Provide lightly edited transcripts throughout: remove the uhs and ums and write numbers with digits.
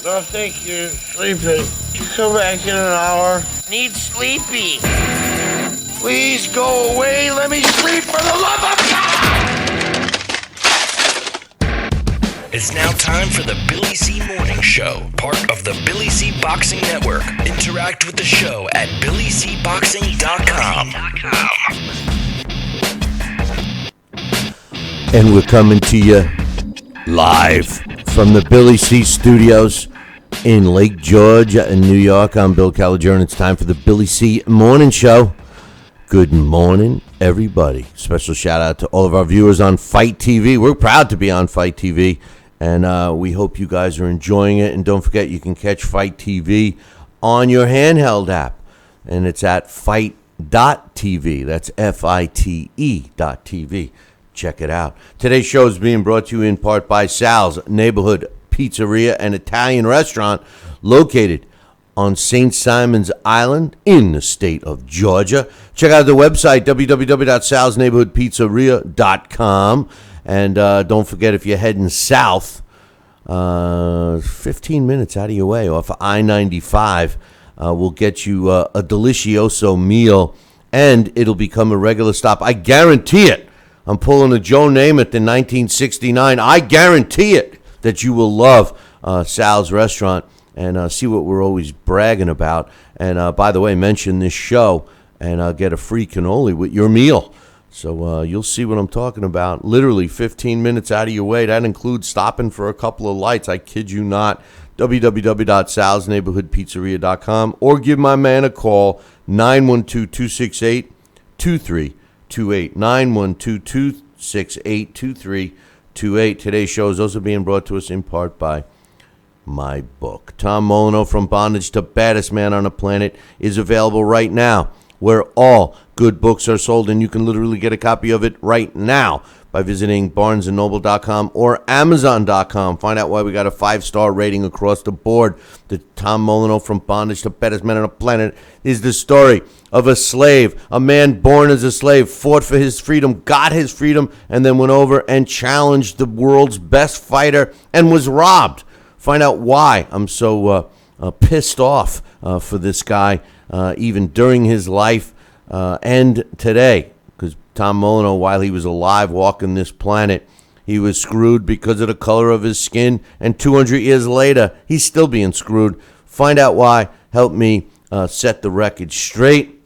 No, thank you. Sleepy. You come back in an hour. Need sleepy. Please go away. Let me sleep for the love of God! It's now time for the Billy C. Morning Show, part of the Billy C. Boxing Network. Interact with the show at BillyCBoxing.com. And we're coming to you live from the Billy C. Studios in Lake George in New York. I'm Bill Caliger, and it's time for the Billy C. Morning Show. Good morning, everybody. Special shout out to all of our viewers on Fight TV. We're proud to be on Fight TV, and we hope you guys are enjoying it. And don't forget, you can catch Fight TV on your handheld app, and it's at fight.tv. That's FITE.tv. Check it out. Today's show is being brought to you in part by Sal's Neighborhood Pizzeria and Italian Restaurant, located on St. Simon's Island in the state of Georgia. Check out the website, www.salsneighborhoodpizzeria.com. And don't forget, if you're heading south, 15 minutes out of your way off of I-95, we'll get you a delicioso meal, and it'll become a regular stop. I guarantee it. I'm pulling a Joe Namath in 1969. I guarantee it that you will love Sal's Restaurant and see what we're always bragging about. And by the way, mention this show and get a free cannoli with your meal. So you'll see what I'm talking about. Literally 15 minutes out of your way. That includes stopping for a couple of lights. I kid you not. www.salsneighborhoodpizzeria.com or give my man a call, 912-268-2328. 912-268-2328. Today's show is also being brought to us in part by my book. Tom Molyneux, From Bondage to Baddest Man on the Planet, is available right now where all good books are sold, and you can literally get a copy of it right now by visiting barnesandnoble.com or amazon.com. Find out why we got a 5-star rating across the board. The Tom Molyneux, From Bondage to Baddest Man on the Planet, is the story of a slave, a man born as a slave, fought for his freedom, got his freedom, and then went over and challenged the world's best fighter and was robbed. Find out why I'm so pissed off for this guy, even during his life and today. Because Tom Molyneux, while he was alive walking this planet, he was screwed because of the color of his skin. And 200 years later, he's still being screwed. Find out why. Help me set the record straight.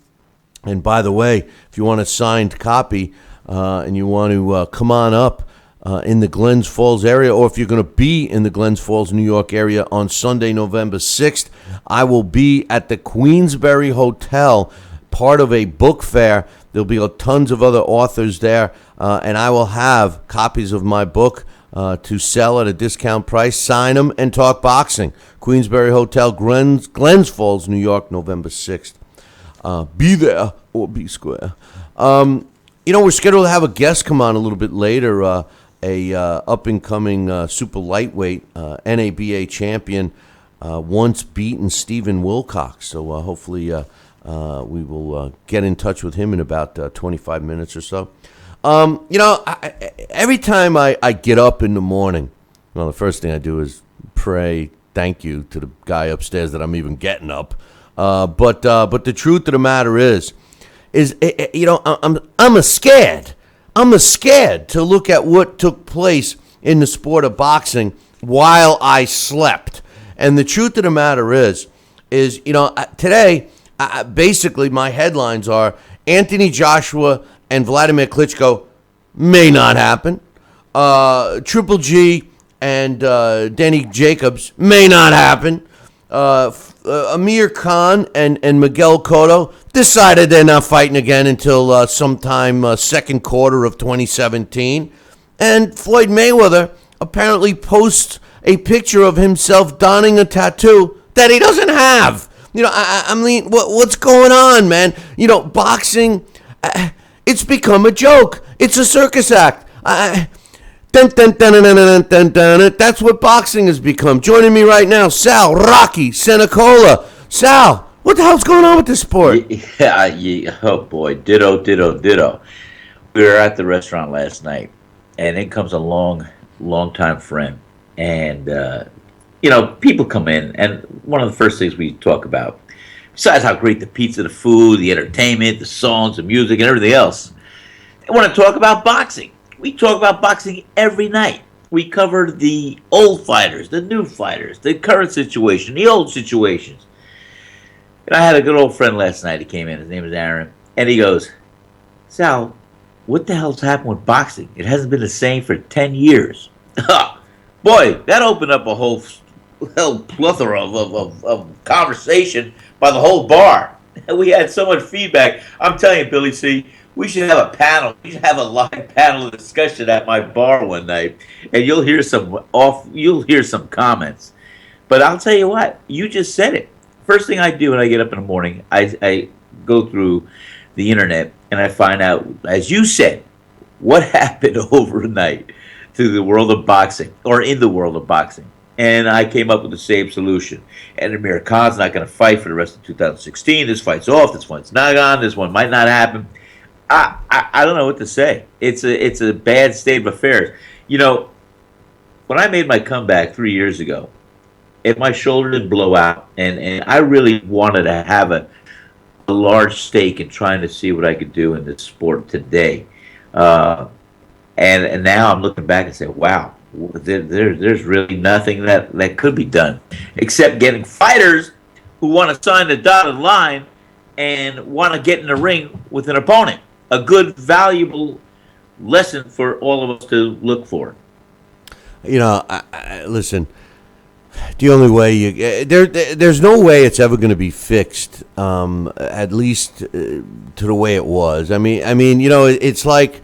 And by the way, if you want a signed copy and you want to come on up in the Glens Falls area, or if you're going to be in the Glens Falls, New York area on Sunday, November 6th, I will be at the Queensberry Hotel, part of a book fair. There'll be tons of other authors there, and I will have copies of my book to sell at a discount price. Sign them and talk boxing. Queensberry Hotel, Glens Falls, New York, November 6th. Be there or be square. We're scheduled to have a guest come on a little bit later, a up-and-coming super lightweight NABA champion, once beaten Stephen Wilcox. So hopefully we will get in touch with him in about 25 minutes or so. Every time I get up in the morning, the first thing I do is pray thank you to the guy upstairs that I'm even getting up. But the truth of the matter is I'm scared. I'm scared to look at what took place in the sport of boxing while I slept. And the truth of the matter is today, basically my headlines are Anthony Joshua and Vladimir Klitschko may not happen. Triple G and Denny Jacobs may not happen. Amir Khan and Miguel Cotto decided they're not fighting again until sometime second quarter of 2017. And Floyd Mayweather apparently posts a picture of himself donning a tattoo that he doesn't have. I mean, what's going on, man? Boxing, it's become a joke. It's a circus act. That's what boxing has become. Joining me right now, Sal, Rocky, Senecola. Sal, what the hell's going on with this sport? Yeah. Oh, boy. Ditto. We were at the restaurant last night, and in comes a long-time friend. And people come in, and one of the first things we talk about, besides how great the pizza, the food, the entertainment, the songs, the music, and everything else, they want to talk about boxing. We talk about boxing every night. We covered the old fighters, the new fighters, the current situation, the old situations. And I had a good old friend last night. He came in. His name is Aaron. And he goes, Sal, what the hell's happened with boxing? It hasn't been the same for 10 years. Boy, that opened up a whole plethora of conversation by the whole bar. And we had so much feedback. I'm telling you, Billy C., we should have a panel. We should have a live panel discussion at my bar one night, and you'll hear some comments. But I'll tell you what, you just said it. First thing I do when I get up in the morning, I go through the internet and I find out, as you said, what happened overnight to the world of boxing, or in the world of boxing. And I came up with the same solution. And Amir Khan's not going to fight for the rest of 2016. This fight's off. This fight's not on. This one might not happen. I don't know what to say. It's a bad state of affairs. When I made my comeback 3 years ago, if my shoulder didn't blow out, and I really wanted to have a large stake in trying to see what I could do in this sport today. And now I'm looking back and say, wow, there's really nothing that could be done except getting fighters who want to sign the dotted line and want to get in the ring with an opponent. A good, valuable lesson for all of us to look for. Listen, the only way there's no way it's ever going to be fixed, at least to the way it was. I mean, it's like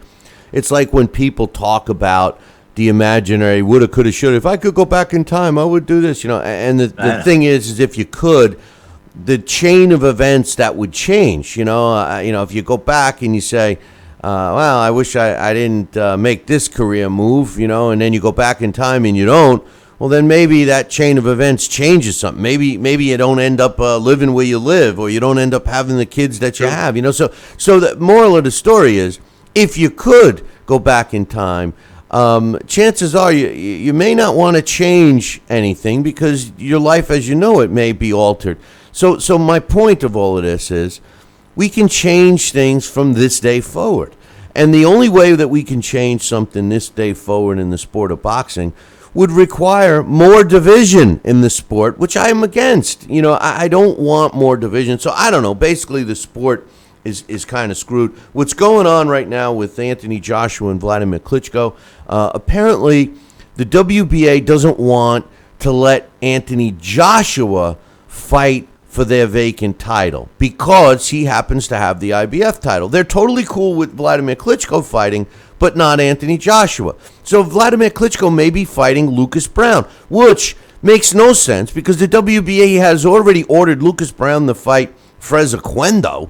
when people talk about the imaginary woulda, coulda, shoulda. If I could go back in time, I would do this. And the thing is if you could, the chain of events that would change. If you go back and you say, well, I wish I didn't make this career move, and then you go back in time and you don't. Well, then maybe that chain of events changes something. Maybe you don't end up living where you live, or you don't end up having the kids that you have. So the moral of the story is, if you could go back in time, chances are you may not want to change anything because your life as you know it may be altered. So my point of all of this is, we can change things from this day forward. And the only way that we can change something this day forward in the sport of boxing would require more division in the sport, which I am against. I don't want more division. So I don't know. Basically, the sport is kind of screwed. What's going on right now with Anthony Joshua and Vladimir Klitschko, apparently the WBA doesn't want to let Anthony Joshua fight for their vacant title because he happens to have the IBF title. They're totally cool with Vladimir Klitschko fighting, but not Anthony Joshua. So Vladimir Klitschko may be fighting Lucas Brown, which makes no sense because the WBA has already ordered Lucas Brown to fight Frezequendo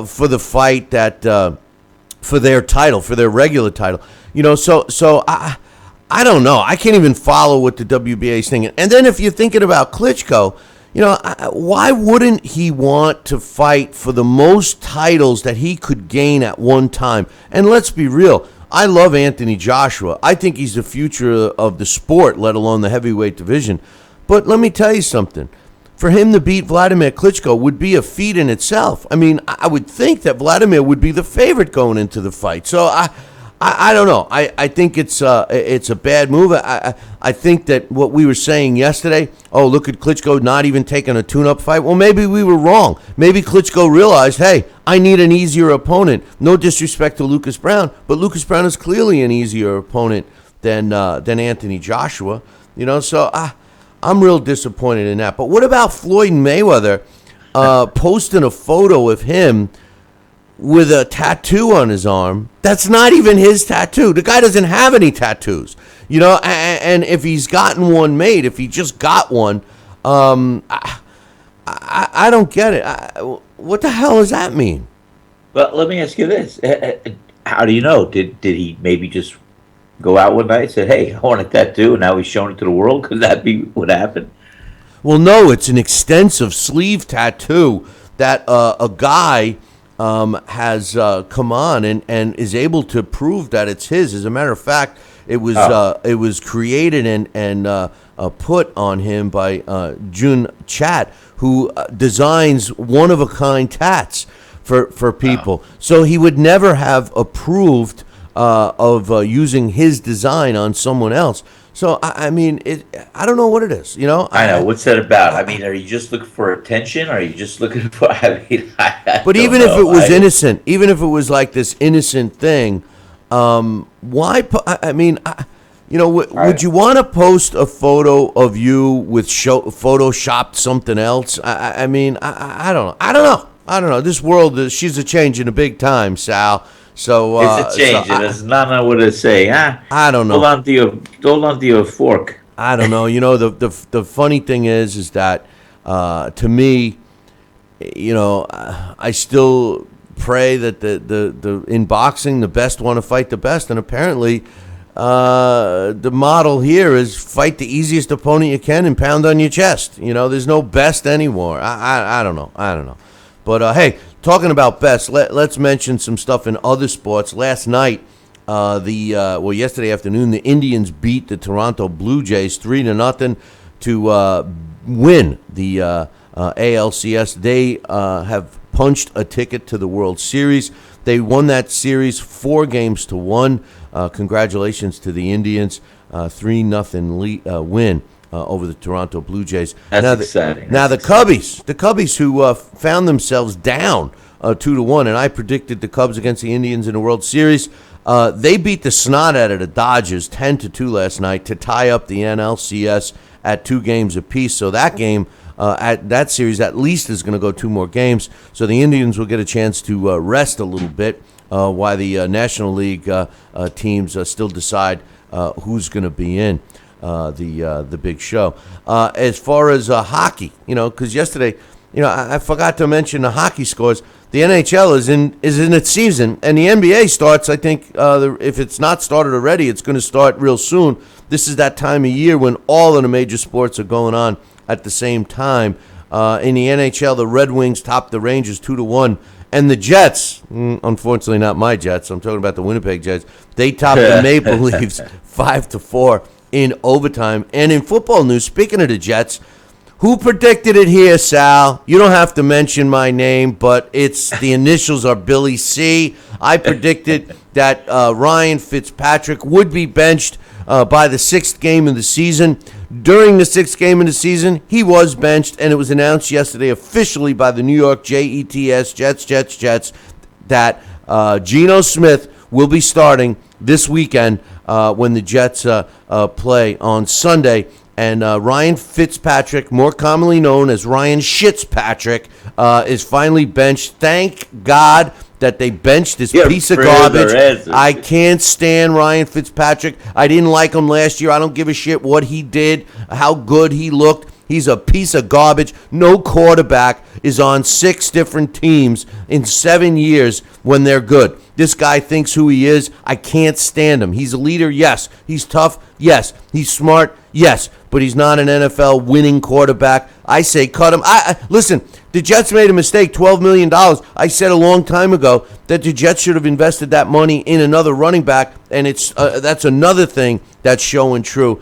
for the fight that for their title, for their regular title. So I don't know. I can't even follow what the WBA is thinking. And then if you're thinking about Klitschko, why wouldn't he want to fight for the most titles that he could gain at one time? And let's be real. I love Anthony Joshua. I think he's the future of the sport, let alone the heavyweight division. But let me tell you something. For him to beat Vladimir Klitschko would be a feat in itself. I mean, I would think that Vladimir would be the favorite going into the fight. So I don't know. I think it's a bad move. I think that what we were saying yesterday, oh, look at Klitschko not even taking a tune-up fight. Well, maybe we were wrong. Maybe Klitschko realized, hey, I need an easier opponent. No disrespect to Lucas Brown, but Lucas Brown is clearly an easier opponent than Anthony Joshua. So I'm real disappointed in that. But what about Floyd Mayweather posting a photo of him with a tattoo on his arm? That's not even his tattoo. The guy doesn't have any tattoos, and if he's gotten one made, if he just got one, I don't get it. What the hell does that mean? Well, let me ask you this. How do you know? Did he maybe just go out one night and say, hey, I want a tattoo, and now he's showing it to the world? Could that be what happened? Well, no, it's an extensive sleeve tattoo that a guy has come on and is able to prove that it's his. As a matter of fact, It was created and put on him by Jun Chat, who designs one of a kind tats for people. So he would never have approved of using his design on someone else. So I mean, I don't know what it is. I know. What's that about? I mean, are you just looking for attention? Are you just looking for? I mean, but even if it was innocent, even if it was like this innocent thing, why? I mean, would you want to post a photo of you with photoshopped something else? I mean, I don't know. This world, she's a changing a big time, Sal. So it's a change. It's not what to say. I don't know. Hold on to your fork. I don't know. The funny thing is that to me, I still pray that the in boxing the best want to fight the best, and apparently the model here is fight the easiest opponent you can and pound on your chest. There's no best anymore. I don't know. But hey, talking about best, let's mention some stuff in other sports. Last night, yesterday afternoon, the Indians beat the Toronto Blue Jays 3-0 to win the ALCS. They have punched a ticket to the World Series. They won that series 4-1. Congratulations to the Indians, 3-0 win over the Toronto Blue Jays. That's exciting. Now the Cubbies who found themselves down 2-1, and I predicted the Cubs against the Indians in the World Series. They beat the snot out of the Dodgers 10-2 last night to tie up the NLCS at 2 games apiece. So that game, at that series, at least is going to go 2 more games. So the Indians will get a chance to rest a little bit while the National League teams still decide who's going to be in the big show. As far as hockey, because yesterday, I forgot to mention the hockey scores. The NHL is in its season, and the NBA starts. I think if it's not started already, it's going to start real soon. This is that time of year when all of the major sports are going on at the same time. In the NHL, the Red Wings topped the Rangers 2-1, and the Jets, unfortunately not my Jets, I'm talking about the Winnipeg Jets, they topped the Maple Leafs 5-4 in overtime. And in football news, speaking of the Jets, who predicted it here, Sal? You don't have to mention my name, but the initials are Billy C. I predicted that Ryan Fitzpatrick would be benched by the 6th game of the season. During the 6th game of the season, he was benched, and it was announced yesterday officially by the New York Jets, that Geno Smith will be starting this weekend when the Jets play on Sunday. And Ryan Fitzpatrick, more commonly known as Ryan Shitzpatrick, is finally benched. Thank God that they benched this piece of garbage. I can't stand Ryan Fitzpatrick. I didn't like him last year. I don't give a shit what he did, how good he looked. He's a piece of garbage. No quarterback is on 6 different teams in 7 years when they're good. This guy thinks who he is. I can't stand him. He's a leader, yes. He's tough, yes. He's smart, yes. But he's not an NFL winning quarterback. I say cut him. Listen, the Jets made a mistake, $12 million. I said a long time ago that the Jets should have invested that money in another running back, and that's another thing that's showing true.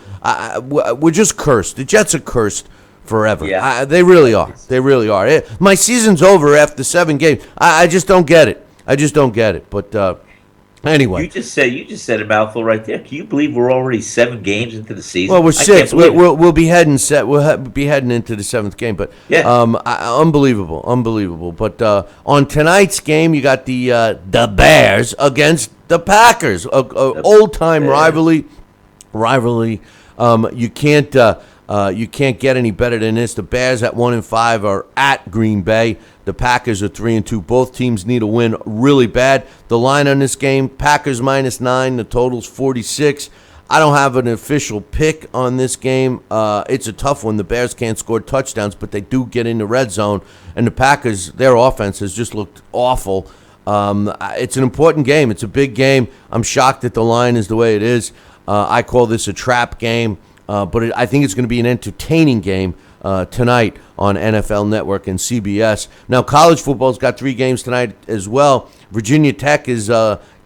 We're just cursed. The Jets are cursed forever. Yeah. They really are. They really are. My season's over after 7 games. I just don't get it. But anyway, you just said a mouthful right there. Can you believe we're already 7 games into the season? Well, we're 6. We'll be heading into the 7th game. But unbelievable. But on tonight's game, you got the Bears against the Packers, old time rivalry. You can't get any better than this. The Bears at 1-5 are at Green Bay. The Packers are 3-2. Both teams need a win really bad. The line on this game, Packers -9. The total's 46. I don't have an official pick on this game. It's a tough one. The Bears can't score touchdowns, but they do get in the red zone. And the Packers, their offense has just looked awful. It's an important game. It's a big game. I'm shocked that the line is the way it is. I call this a trap game. But I think it's going to be an entertaining game tonight on NFL Network and CBS. Now, college football's got 3 games tonight as well. Virginia Tech is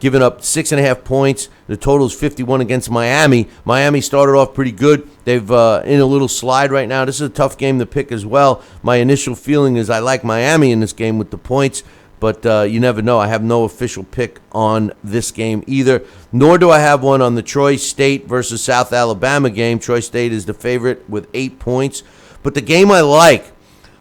giving up 6.5 points. The total is 51 against Miami. Miami started off pretty good. They've in a little slide right now. This is a tough game to pick as well. My initial feeling is I like Miami in this game with the points, but you never know. I have no official pick on this game either, nor do I have one on the Troy State versus South Alabama game. Troy State is the favorite with 8 points. But the game I like,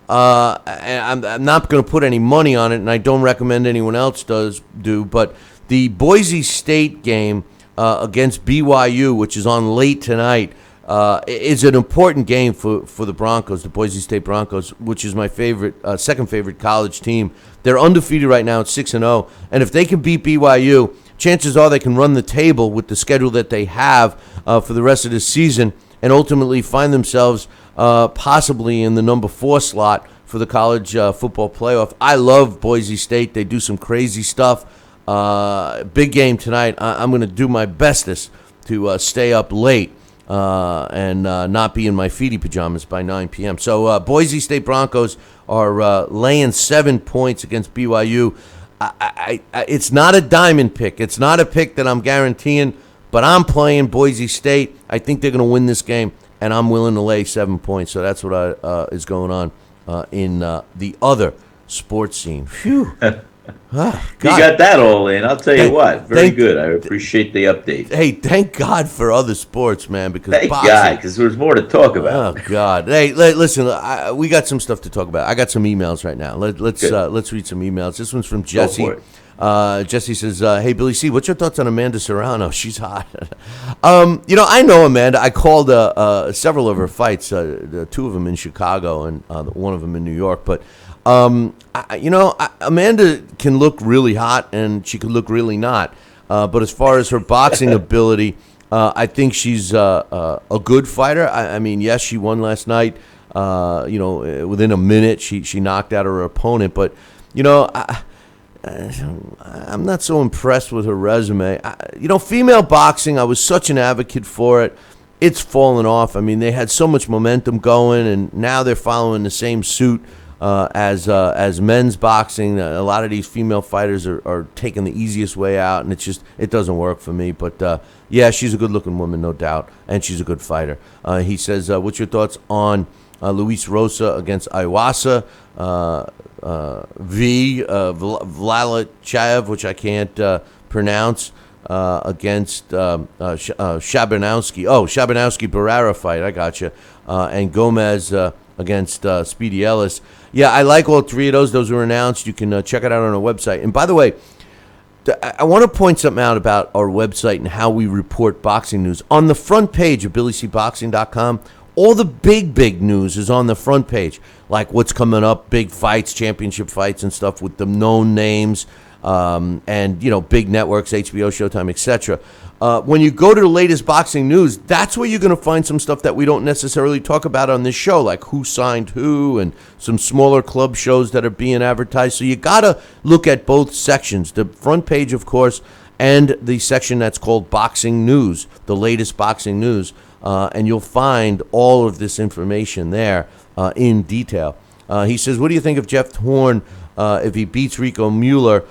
and I'm not going to put any money on it, and I don't recommend anyone else do, but the Boise State game against BYU, which is on late tonight, is an important game for the Broncos, the Boise State Broncos, which is my second favorite college team. They're undefeated right now at 6-0, and if they can beat BYU, chances are they can run the table with the schedule that they have for the rest of the season and ultimately find themselves possibly in the number 4 slot for the college football playoff. I love Boise State. They do some crazy stuff. Big game tonight. I'm going to do my bestest to stay up late and not be in my feety pajamas by 9 p.m. So Boise State Broncos are laying 7 points against BYU. It's not a diamond pick. It's not a pick that I'm guaranteeing, but I'm playing Boise State. I think they're going to win this game, and I'm willing to lay 7 points. So that's what is going on in the other sports scene. Phew. You got that all in. I'll tell you what. Very good. I appreciate the update. Hey, thank God for other sports, man. Because thank God, because there's more to talk about. Oh God. Hey, listen. We got some stuff to talk about. I got some emails right now. Let's read some emails. This one's from Jesse. Go for it. Jesse says, "Hey Billy C, what's your thoughts on Amanda Serrano? She's hot." I know Amanda. I called several of her fights. 2 of them in Chicago and one of them in New York, but. Amanda can look really hot and she could look really not. But as far as her boxing ability, I think she's a good fighter. I mean, yes, she won last night. Within a minute, she knocked out her opponent. But, I'm not so impressed with her resume. Female boxing, I was such an advocate for it. It's fallen off. I mean, they had so much momentum going, and now they're following the same suit. As men's boxing, a lot of these female fighters are taking the easiest way out, and it doesn't work for me. But yeah, she's a good-looking woman, no doubt, and she's a good fighter. He says, "What's your thoughts on Luis Rosa against Iwasa Vlalichayev, which I can't pronounce, against Shabanowski? Oh, Shabanowski-Barrera fight. I got you. And Gomez." Against Speedy Ellis. Yeah, I like all 3 of those. Those were announced. You can check it out on our website. And by the way, I want to point something out about our website and how we report boxing news. On the front page of BillyCBoxing.com, all the big news is on the front page, like what's coming up, big fights, championship fights and stuff with the known names and, big networks, HBO, Showtime, etc. When you go to the latest boxing news, that's where you're going to find some stuff that we don't necessarily talk about on this show, like who signed who and some smaller club shows that are being advertised. So you got to look at both sections, the front page, of course, and the section that's called Boxing News, the latest boxing news, and you'll find all of this information there in detail. He says, what do you think of Jeff Horn? If he beats Rico Mueller,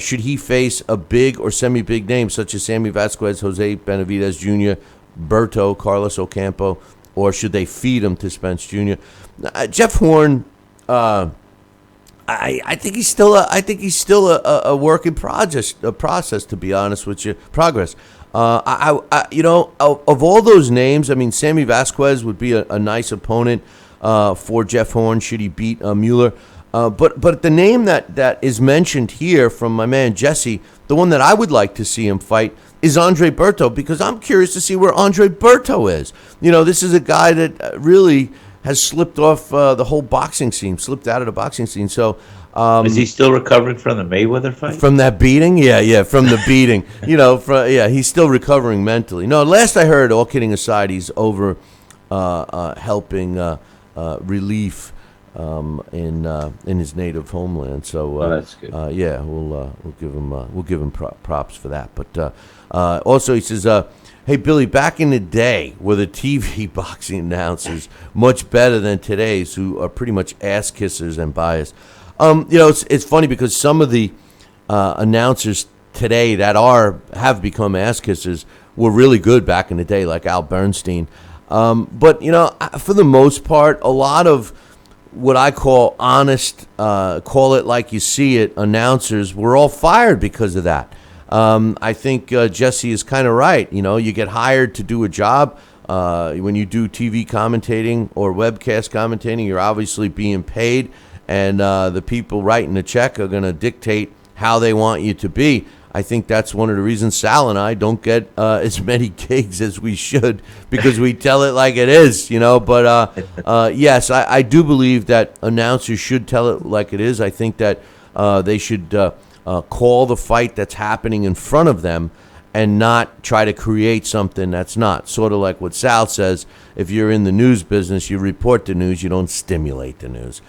should he face a big or semi-big name such as Sammy Vasquez, Jose Benavidez Jr., Berto, Carlos Ocampo, or should they feed him to Spence Jr.? Jeff Horn, I think he's still a work in process. To be honest with you, progress. Of all those names, I mean, Sammy Vasquez would be a nice opponent for Jeff Horn should he beat Mueller. But the name that is mentioned here from my man Jesse, the one that I would like to see him fight is Andre Berto, because I'm curious to see where Andre Berto is. This is a guy that really has slipped off the whole boxing scene, slipped out of the boxing scene. So is he still recovering from the Mayweather fight? From that beating? Yeah, from the beating. He's still recovering mentally. No, last I heard, all kidding aside, he's over helping relief in his native homeland. So that's good. We'll give him props for that. But also he says, hey Billy, back in the day were the TV boxing announcers much better than today's, who are pretty much ass kissers and biased. It's funny because some of the announcers today that have become ass kissers were really good back in the day, like Al Bernstein. But for the most part, a lot of what I call honest, call it like you see it, announcers were all fired because of that. I think Jesse is kind of right. You get hired to do a job. When you do TV commentating or webcast commentating, you're obviously being paid, and the people writing the check are going to dictate how they want you to be. I think that's one of the reasons Sal and I don't get as many gigs as we should, because we tell it like it is, But yes, I do believe that announcers should tell it like it is. I think that they should call the fight that's happening in front of them and not try to create something that's not. Sort of like what Sal says, if you're in the news business, you report the news, you don't stimulate the news.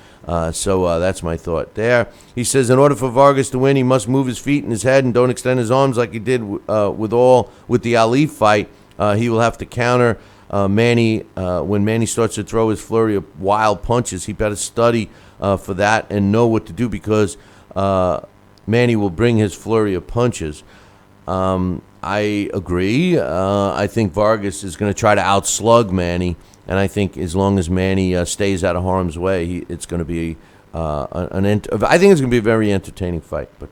So that's my thought there. He says, in order for Vargas to win, he must move his feet and his head and don't extend his arms like he did with the Ali fight. He will have to counter Manny when Manny starts to throw his flurry of wild punches. He better study for that and know what to do, because Manny will bring his flurry of punches. I agree. I think Vargas is going to try to outslug Manny, and I think as long as Manny stays out of harm's way, it's going to be I think it's going to be a very entertaining fight. But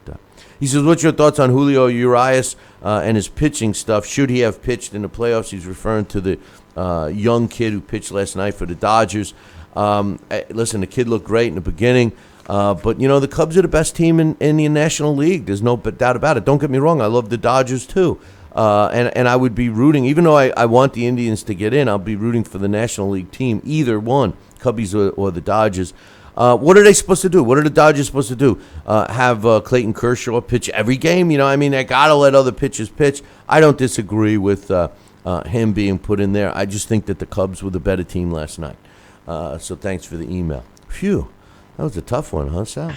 he says, what's your thoughts on Julio Urias and his pitching stuff? Should he have pitched in the playoffs? He's referring to the young kid who pitched last night for the Dodgers. Listen, the kid looked great in the beginning. But, the Cubs are the best team in the National League. There's no doubt about it. Don't get me wrong. I love the Dodgers, too. And I would be rooting, even though I want the Indians to get in, I'll be rooting for the National League team, either one, Cubbies or the Dodgers. What are they supposed to do? What are the Dodgers supposed to do? Have Clayton Kershaw pitch every game? They got to let other pitchers pitch. I don't disagree with him being put in there. I just think that the Cubs were the better team last night. So thanks for the email. Phew. That was a tough one, huh, Sal?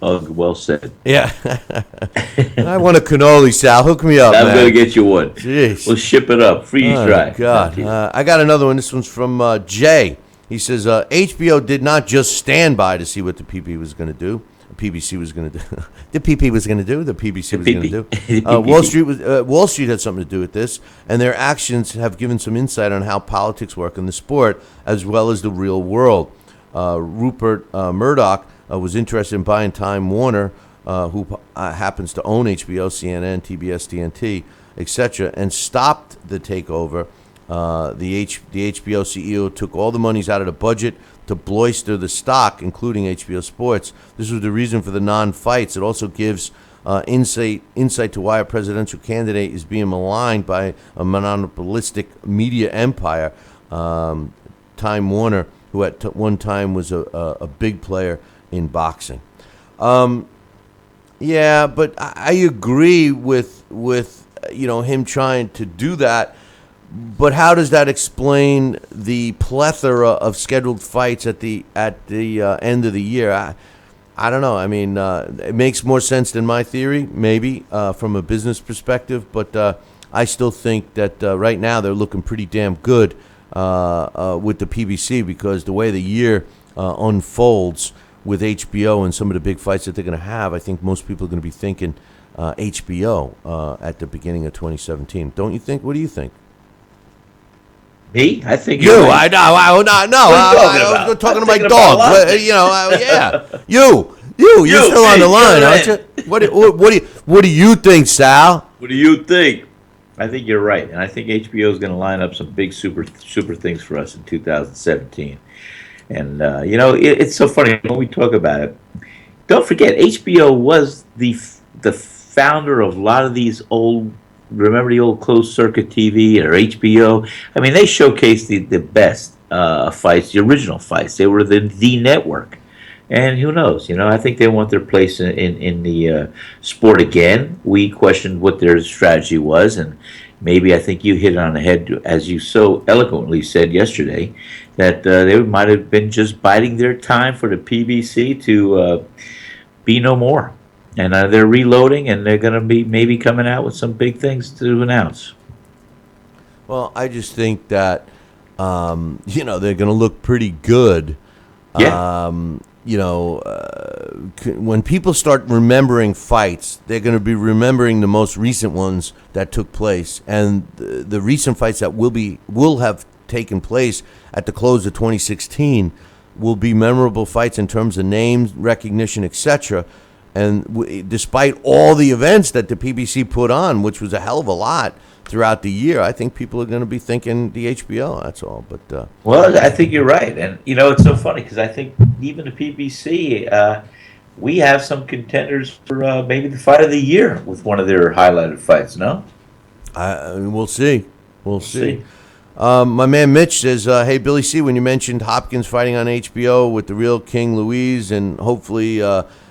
Oh, well said. Yeah. I want a cannoli, Sal. Hook me up, I'm man. going to get you one. Jeez. We'll ship it up. Freeze dry. God. I got another one. This one's from Jay. He says, HBO did not just stand by to see what the PBC was going to do. The PBC was going to do. The PP was going to do. The PBC was going to do. Wall Street had something to do with this, and their actions have given some insight on how politics work in the sport as well as the real world. Rupert Murdoch was interested in buying Time Warner, who happens to own HBO, CNN, TBS, TNT, etc., and stopped the takeover. The HBO CEO took all the monies out of the budget to bolster the stock, including HBO Sports. This was the reason for the non-fights. It also gives insight to why a presidential candidate is being maligned by a monopolistic media empire. Time Warner, who at one time was a big player in boxing. Yeah, but I agree with him trying to do that. But how does that explain the plethora of scheduled fights at the end of the year? I don't know. I mean, it makes more sense than my theory, maybe, from a business perspective. But I still think that right now they're looking pretty damn good with the PBC, because the way the year unfolds with HBO and some of the big fights that they're going to have, I think most people are going to be thinking HBO at the beginning of 2017. Don't you think? What do you think? Me? I think you. Right. I was talking to my dog. Yeah. You're still on the line, aren't you? What do you think, Sal? What do you think? I think you're right, and I think HBO is going to line up some big super things for us in 2017. And it's so funny when we talk about it. Don't forget, HBO was the founder of a lot of these old. Remember the old closed circuit TV or HBO? I mean, they showcased the best fights, the original fights. They were the network. And who knows? I think they want their place in the sport again. We questioned what their strategy was, and maybe I think you hit it on the head, as you so eloquently said yesterday, that they might have been just biding their time for the PBC to be no more. And they're reloading, and they're going to be maybe coming out with some big things to announce. Well, I just think that, they're going to look pretty good. Yeah. when people start remembering fights, they're going to be remembering the most recent ones that took place, and the recent fights that will have taken place at the close of 2016 will be memorable fights in terms of names, recognition, etc. And despite all the events that the PBC put on, which was a hell of a lot throughout the year, I think people are going to be thinking the HBO. That's all. But well, I think you're right, and it's so funny because I think even the PBC, we have some contenders for maybe the fight of the year with one of their highlighted fights. No, we'll see. We'll see. My man Mitch says, "Hey Billy C, when you mentioned Hopkins fighting on HBO with the real King Louise and hopefully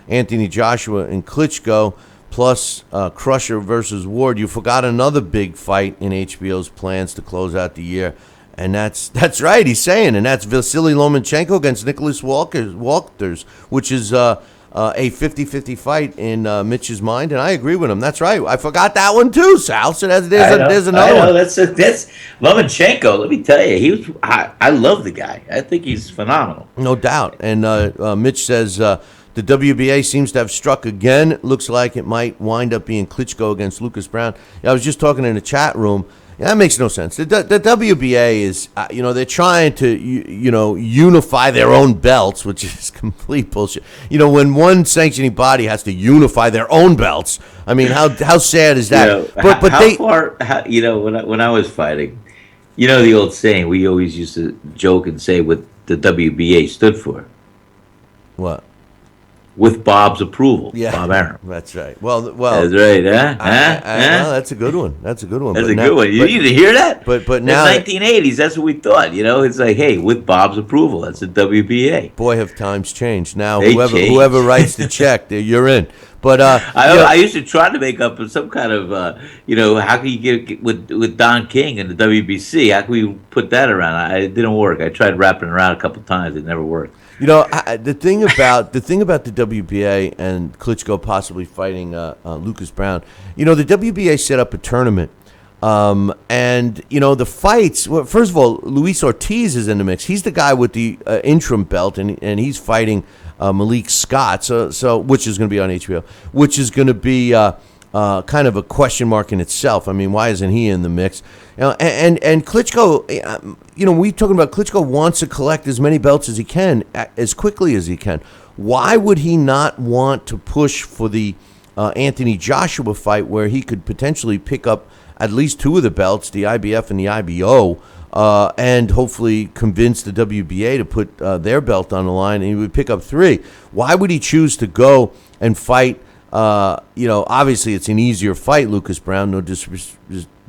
Anthony Joshua and Klitschko." Plus Crusher versus Ward. You forgot another big fight in HBO's plans to close out the year, and that's right. He's saying, and that's Vasily Lomachenko against Nicholas Walters, which is a 50-50 fight in Mitch's mind, and I agree with him. That's right. I forgot that one too, Sal. So there's another one. That's Lomachenko. Let me tell you, I love the guy. I think he's phenomenal. No doubt. And Mitch says. The WBA seems to have struck again. It looks like it might wind up being Klitschko against Lucas Brown. I was just talking in the chat room. Yeah, that makes no sense. The WBA is, they're trying to, unify their own belts, which is complete bullshit. When one sanctioning body has to unify their own belts, I mean, how sad is that? When I was fighting, the old saying we always used to joke and say what the WBA stood for. What? With Bob's approval, yeah, Bob Arum. That's right. Well, that's right, huh? Well, that's a good one. That's a good one. Good one. You need to hear that. But now, in the 1980s, that's what we thought. It's like, hey, with Bob's approval, that's the WBA. Boy, have times changed. Now, whoever writes the check, you're in. But I used to try to make up some kind of, how can you get with Don King and the WBC? How can we put that around? It didn't work. I tried wrapping it around a couple times. It never worked. The thing about the WBA and Klitschko possibly fighting Lucas Brown, the WBA set up a tournament, and the fights. Well, first of all, Luis Ortiz is in the mix. He's the guy with the interim belt, and he's fighting Malik Scott. So which is going to be on HBO, which is going to be kind of a question mark in itself. I mean, why isn't he in the mix? And Klitschko, we talking about Klitschko wants to collect as many belts as he can, as quickly as he can. Why would he not want to push for the Anthony Joshua fight where he could potentially pick up at least two of the belts, the IBF and the IBO, and hopefully convince the WBA to put their belt on the line, and he would pick up three? Why would he choose to go and fight? Obviously it's an easier fight, Lucas Brown,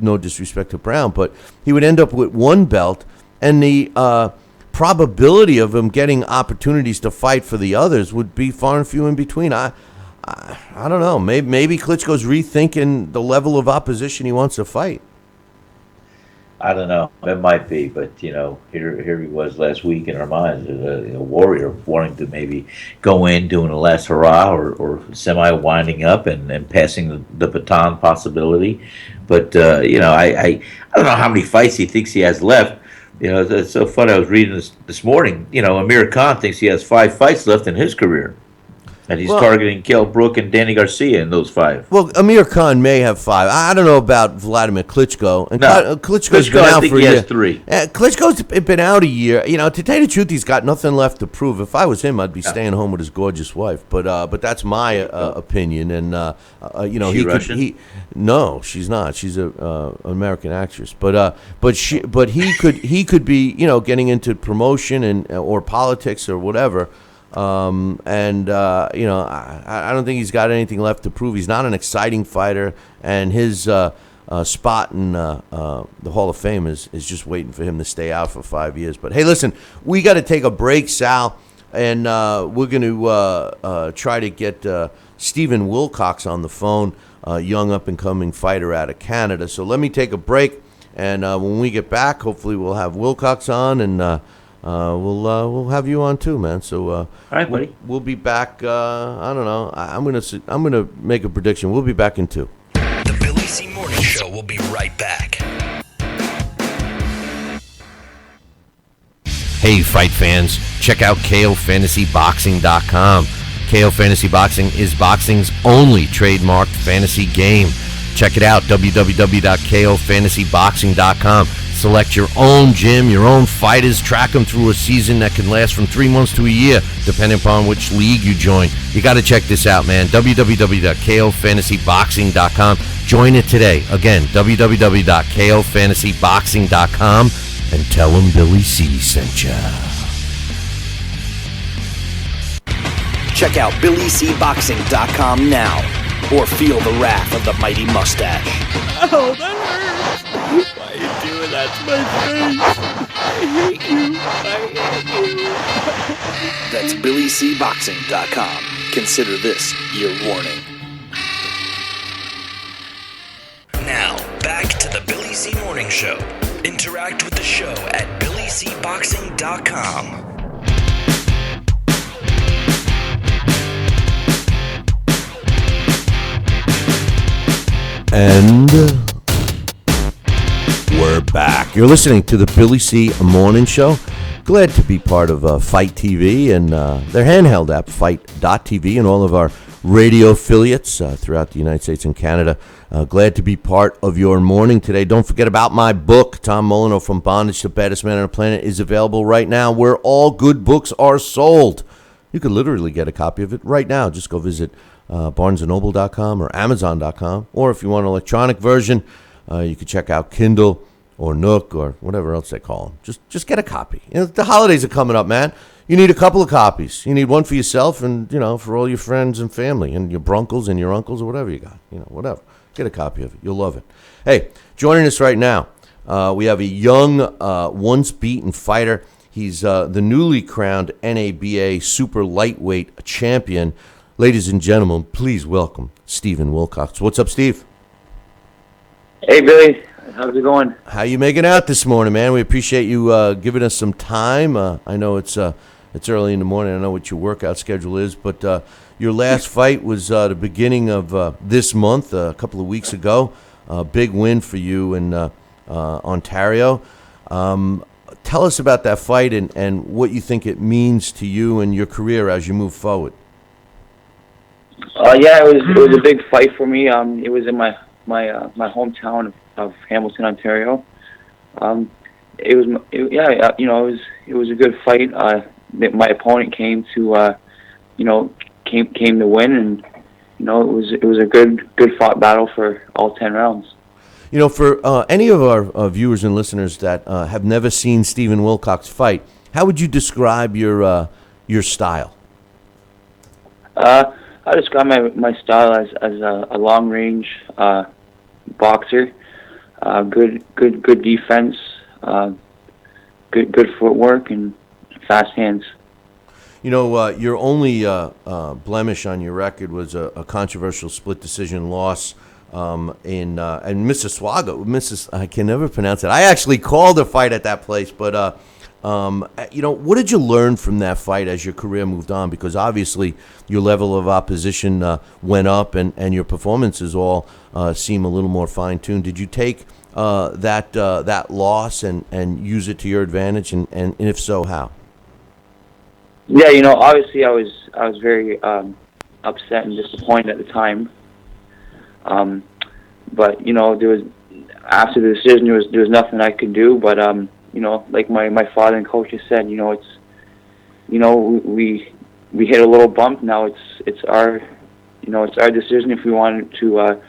no disrespect to Brown, but he would end up with one belt, and the probability of him getting opportunities to fight for the others would be far and few in between. I don't know. Maybe Klitschko's rethinking the level of opposition he wants to fight. I don't know. It might be, but here he was last week in our minds, a warrior wanting to maybe go in, doing a last hurrah, or semi winding up and passing the baton possibility. But I don't know how many fights he thinks he has left. It's so funny. I was reading this morning. Amir Khan thinks he has 5 fights left in his career. And he's targeting Kell Brook and Danny Garcia in those 5. Well, Amir Khan may have 5. I don't know about Vladimir Klitschko. And Klitschko's been out for a year. Has 3. Klitschko's been out a year. To tell you the truth, he's got nothing left to prove. If I was him, I'd be staying home with his gorgeous wife. But that's my opinion. And She Russian? No, she's not. She's an American actress. But he could be getting into promotion and or politics or whatever. I don't think he's got anything left to prove. He's not an exciting fighter, and his spot in the Hall of Fame is just waiting for him to stay out for 5 years. But hey, listen, we got to take a break, Sal, and we're going to try to get Stephen Wilcox on the phone, young up-and-coming fighter out of Canada. So let me take a break, and when we get back, hopefully we'll have Wilcox on, and we'll have you on too, man. So all right, buddy. We'll be back. I don't know. I'm gonna make a prediction. We'll be back in 2. The Billy C. Morning Show will be right back. Hey, fight fans, check out KOFantasyBoxing.com. KO Fantasy Boxing is boxing's only trademarked fantasy game. Check it out, www.KOFantasyBoxing.com. Select your own gym, your own fighters, track them through a season that can last from 3 months to a year, depending upon which league you join. You got to check this out, man. www.KOFantasyBoxing.com. Join it today. Again, www.KOFantasyBoxing.com, and tell them Billy C sent ya. Check out BillyCBoxing.com now, or feel the wrath of the mighty mustache. Oh, that hurts. Why are you doing that to my face? I hate you. That's BillyCBoxing.com. Consider this your warning. Now, back to the Billy C Morning Show. Interact with the show at BillyCBoxing.com. And we're back. You're listening to the Billy C Morning Show. Glad to be part of Fight TV and their handheld app, Fight.tv, and all of our radio affiliates throughout the United States and Canada. Glad to be part of your morning today. Don't forget about my book, Tom Molyneux, From Bondage to Baddest Man on the Planet, is available right now where all good books are sold. You could literally get a copy of it right now. Just go visit BarnesandNoble.com or Amazon.com. Or if you want an electronic version, you can check out Kindle or Nook or whatever else they call them. Just get a copy. You know, the holidays are coming up, man. You need a couple of copies. You need one for yourself and, for all your friends and family and your bruncles and your uncles or whatever you got. Whatever. Get a copy of it. You'll love it. Hey, joining us right now, we have a young, once-beaten fighter. He's the newly crowned NABA super lightweight champion. Ladies and gentlemen, please welcome Stephen Wilcox. What's up, Steve? Hey, Billy. How's it going? How you making out this morning, man? We appreciate you giving us some time. I know it's early in the morning. I know what your workout schedule is, but your last fight was the beginning of this month, a couple of weeks ago. A big win for you in Ontario. Tell us about that fight and what you think it means to you and your career as you move forward. Yeah, it was a big fight for me. It was in my hometown of Hamilton, Ontario. It was a good fight. My opponent came to came to win, and it was a good fought battle for all 10 rounds. For any of our viewers and listeners that have never seen Stephen Wilcox fight, how would you describe your style? I describe my style as a long range boxer. Good defense, good footwork, and fast hands. Your only blemish on your record was a controversial split decision loss in Mississauga. I can never pronounce it. I actually called a fight at that place, but what did you learn from that fight as your career moved on? Because obviously your level of opposition went up, and your performances all seem a little more fine-tuned. Did you take that loss and use it to your advantage, and if so, how? Yeah, obviously I was very upset and disappointed at the time. But there was, after the decision, there was nothing I could do. But like my father and coach has said, it's we hit a little bump. Now it's our decision if we wanted to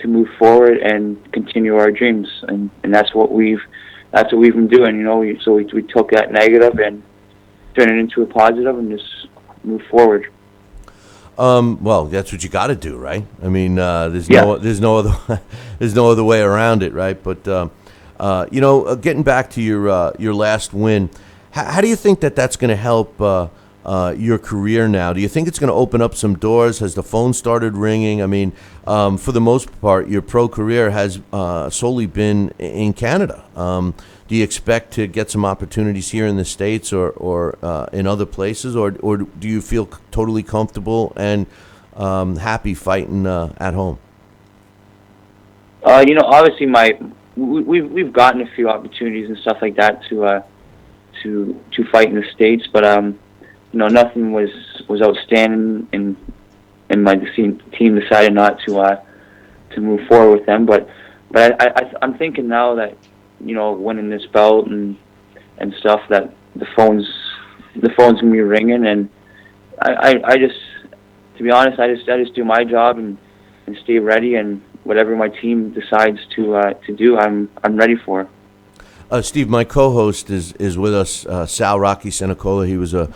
move forward and continue our dreams, and that's what we've been doing. So we took that negative and turned it into a positive and just move forward. Well, that's what you got to do, right? I mean, there's no other way around it, right? But getting back to your last win, how do you think that's going to help your career now? Do you think it's going to open up some doors? Has the phone started ringing? I mean, for the most part, your pro career has solely been in Canada. Do you expect to get some opportunities here in the States or in other places, or do you feel totally comfortable and happy fighting at home? Obviously, we've gotten a few opportunities and stuff like that to to fight in the States, but nothing was outstanding, and my team decided not to move forward with them. But I'm thinking now that winning this belt and stuff, that the phone's gonna be ringing, and I just, to be honest, I just do my job and stay ready, and whatever my team decides to do, I'm ready for. Steve, my co-host is with us, Sal Rocky Senecola. He was a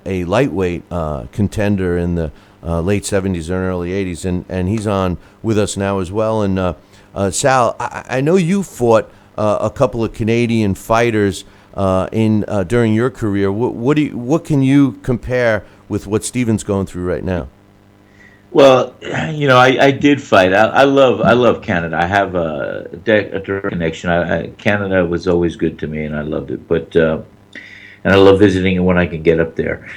lightweight contender in the late 70s and early 80s, and he's on with us now as well. And Sal, I know you fought a couple of Canadian fighters during your career. What can you compare with what Steven's going through right now? Well, I did fight. I love Canada. I have a direct connection. Canada was always good to me, and I loved it. But and I love visiting it when I can get up there.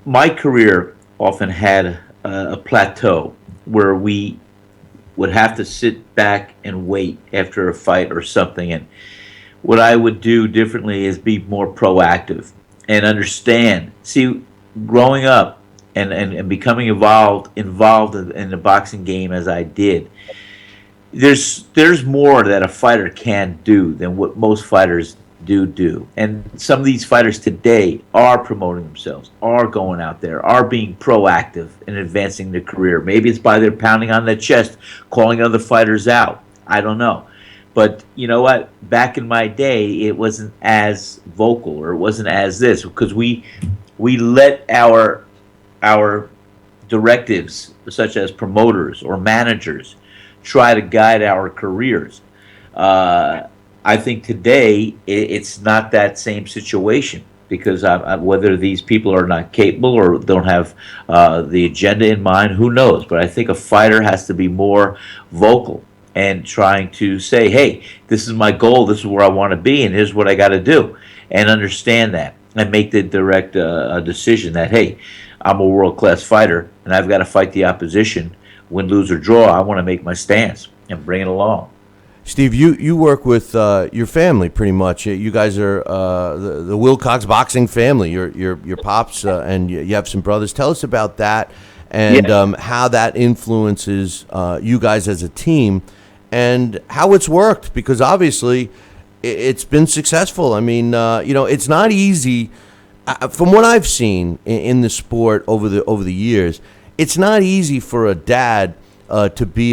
My career often had a plateau where we would have to sit back and wait after a fight or something. And what I would do differently is be more proactive and understand. See, growing up and becoming involved in the boxing game as I did, there's more that a fighter can do than what most fighters do. And some of these fighters today are promoting themselves, are going out there, are being proactive in advancing their career. Maybe it's by their pounding on their chest, calling other fighters out. I don't know. But you know what? Back in my day, it wasn't as vocal, or it wasn't as this, because we let our directives, such as promoters or managers, try to guide our careers. I think today it's not that same situation, because whether these people are not capable or don't have the agenda in mind, who knows? But I think a fighter has to be more vocal and trying to say, hey, this is my goal, this is where I want to be, and here's what I got to do, and understand that, and make the direct decision that, hey, I'm a world-class fighter, and I've got to fight the opposition, win, lose, or draw. I want to make my stance and bring it along. Steve, you work with your family pretty much. You guys are the Wilcox boxing family. Your pops and you have some brothers. Tell us about that and how that influences you guys as a team and how it's worked, because obviously it's been successful. I mean, it's not easy. From what I've seen in the sport over the years, it's not easy for a dad to be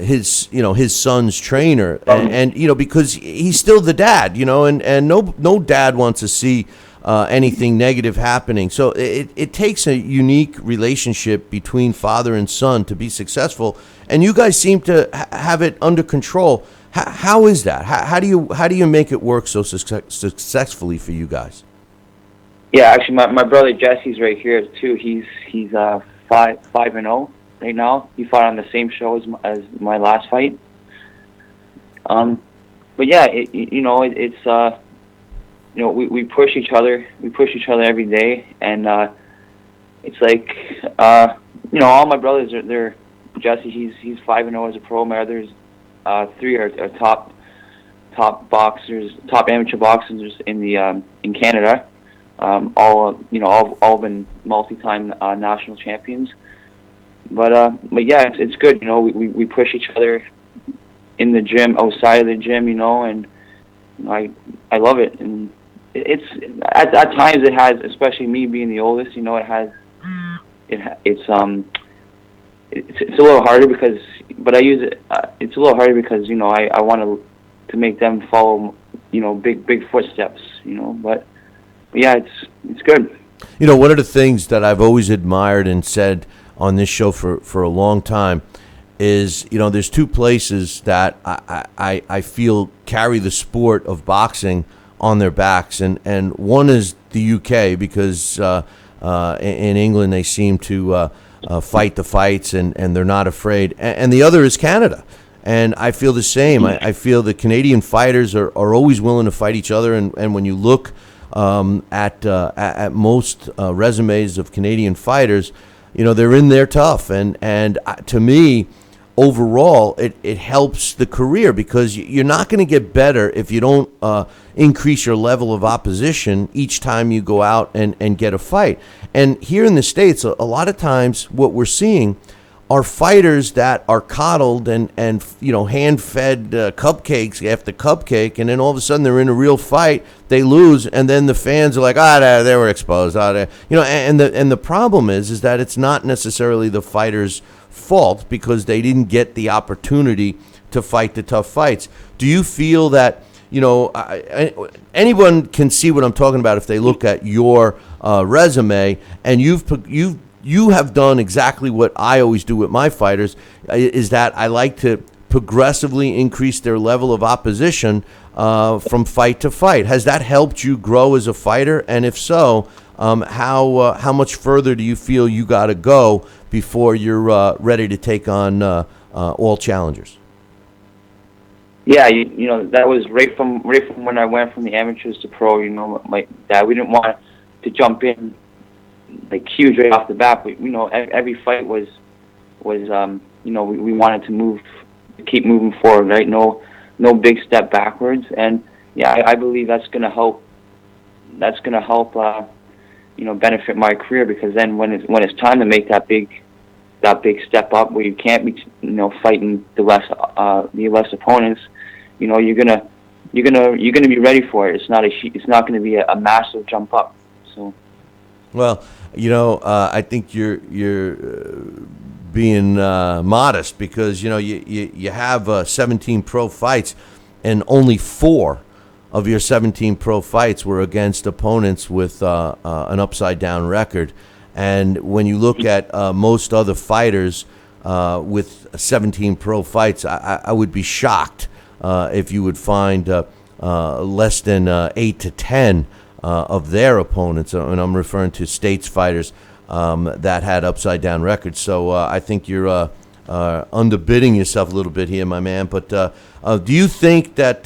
his son's trainer, and because he's still the dad, and no dad wants to see anything negative happening. So it takes a unique relationship between father and son to be successful, and you guys seem to have it under control. How is that? How do you make it work so successfully for you guys? Yeah, actually, my brother Jesse's right here too. He's 5-0 right now. He fought on the same show as my last fight. But yeah, it's we push each other. We push each other every day, and it's like all my brothers they're Jesse. He's 5-0 as a pro. My others 3 are top boxers, top amateur boxers in Canada. All been multi-time national champions. But yeah, it's good. We push each other in the gym, outside of the gym. And I love it. And it's at times it has, especially me being the oldest. It's a little harder because, but I use it. It's a little harder because I want to make them follow big footsteps. But yeah, it's good. One of the things that I've always admired and said on this show for a long time is, there's two places that I feel carry the sport of boxing on their backs, and one is the UK, because in England they seem to fight the fights and they're not afraid, and the other is Canada. And I feel the same. I feel the Canadian fighters are always willing to fight each other, and when you look at most resumes of Canadian fighters, they're in there tough, and to me, overall, it helps the career because you're not going to get better if you don't increase your level of opposition each time you go out and get a fight. And here in the States, a lot of times what we're seeing are fighters that are coddled and hand-fed cupcakes after cupcake, and then all of a sudden they're in a real fight, they lose, and then the fans are like, they were exposed. And the problem is that it's not necessarily the fighter's fault because they didn't get the opportunity to fight the tough fights. Do you feel that, anyone can see what I'm talking about if they look at your resume, and you have done exactly what I always do with my fighters, is that I like to progressively increase their level of opposition from fight to fight. Has that helped you grow as a fighter? And if so, how much further do you feel you got to go before you're ready to take on all challengers? Yeah, that was right from when I went from the amateurs to pro. Like that, we didn't want to jump in like huge right off the bat. But every fight was we wanted to keep moving forward, right? No big step backwards. And yeah, I believe that's gonna help. That's gonna help. Benefit my career, because then when it's time to make that big step up, where you can't be fighting the less opponents, you're gonna be ready for it. It's not gonna be a massive jump up. So. Well, I think you're being modest because you have 17 pro fights, and only 4 of your 17 pro fights were against opponents with an upside down record. And when you look at most other fighters with 17 pro fights, I would be shocked if you would find less than 8 to 10 of their opponents, and I'm referring to states fighters that had upside down records. So I think you're underbidding yourself a little bit here, my man. But do you think that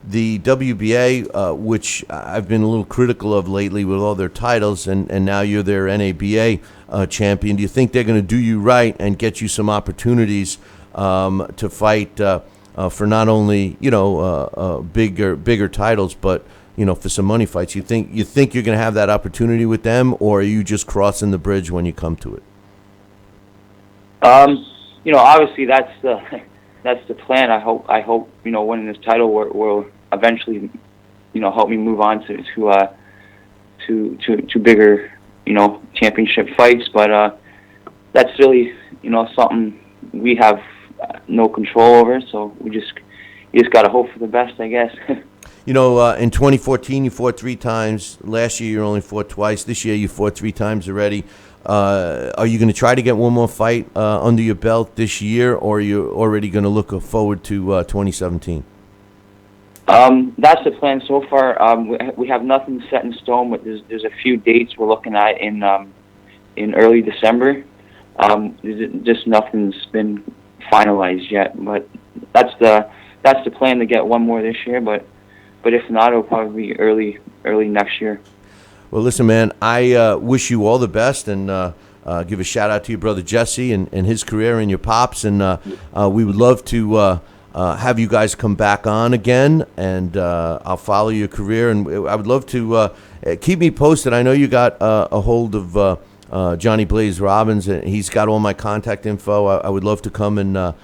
the WBA, which I've been a little critical of lately with all their titles, and now you're their NABA champion, do you think they're going to do you right and get you some opportunities to fight for not only bigger titles, but for some money fights? You think you're going to have that opportunity with them, or are you just crossing the bridge when you come to it? Obviously that's the plan. I hope winning this title will eventually help me move on to bigger championship fights. But that's really something we have no control over. So you just got to hope for the best, I guess. In 2014, you fought 3 times. Last year, you only fought twice. This year, you fought 3 times already. Are you going to try to get one more fight under your belt this year, or are you already going to look forward to 2017? That's the plan so far. We have nothing set in stone, but there's a few dates we're looking at in early December. Just nothing's been finalized yet, but that's the plan, to get one more this year. But if not, it'll probably be early next year. Well, listen, man, I wish you all the best, and give a shout-out to your brother Jesse and his career and your pops. And we would love to have you guys come back on again, and I'll follow your career. And I would love to keep me posted. I know you got a hold of Johnny Blaze Robbins, and he's got all my contact info. I would love to come and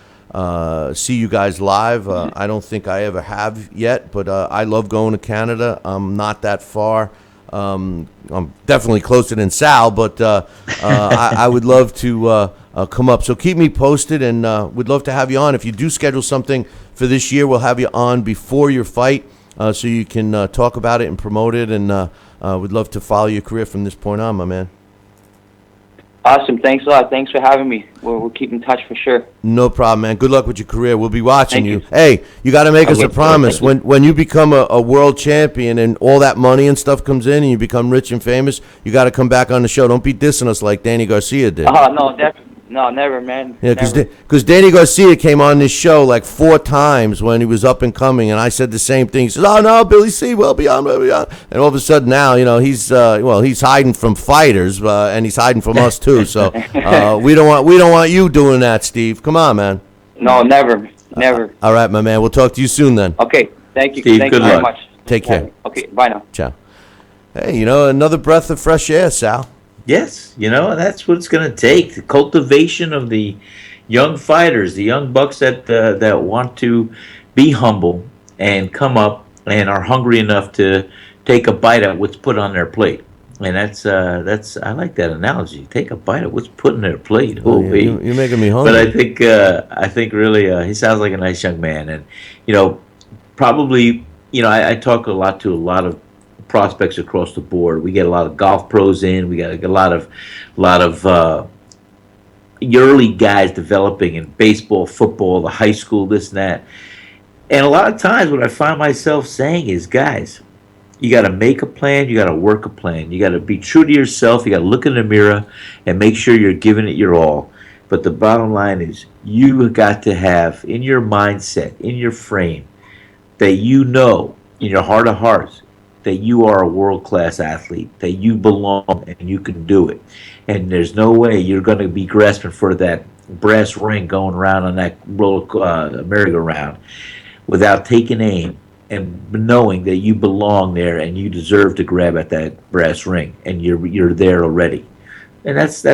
see you guys live. I don't think I ever have yet, but I love going to Canada. I'm not that far. I'm definitely closer than Sal, but I would love to come up. So keep me posted, and we'd love to have you on. If you do schedule something for this year, we'll have you on before your fight so you can talk about it and promote it, and we'd love to follow your career from this point on, my man. Awesome. Thanks a lot. Thanks for having me. We'll keep in touch for sure. No problem, man. Good luck with your career. We'll be watching you. Hey, you got to make us a promise. When you become a world champion and all that money and stuff comes in and you become rich and famous, you got to come back on the show. Don't be dissing us like Danny Garcia did. No, definitely. No, never, man. Yeah, because Danny Garcia came on this show like 4 times when he was up and coming, and I said the same thing. He says, "Oh no, Billy C, we'll be on." And all of a sudden now, he's he's hiding from fighters, and he's hiding from us too. So we don't want you doing that, Steve. Come on, man. No, never. All right, my man. We'll talk to you soon then. Okay, thank you. Steve, Thank good you very luck. much. Take care. Okay, bye now. Ciao. Hey, another breath of fresh air, Sal. Yes, that's what it's going to take. The cultivation of the young fighters, the young bucks that want to be humble and come up and are hungry enough to take a bite at what's put on their plate. And that's I like that analogy. Take a bite at what's put on their plate. Oh, You're making me hungry. But I think really he sounds like a nice young man, and probably I talk a lot of prospects across the board. We get a lot of golf pros in. We got a lot of early guys developing in baseball, football, the high school, this and that. And a lot of times, what I find myself saying is, guys, you got to make a plan. You got to work a plan. You got to be true to yourself. You got to look in the mirror and make sure you're giving it your all. But the bottom line is, you got to have in your mindset, in your frame, that in your heart of hearts, that you are a world-class athlete, that you belong and you can do it. And there's no way you're going to be grasping for that brass ring going around on that merry-go-round without taking aim and knowing that you belong there and you deserve to grab at that brass ring, and you're there already. And that's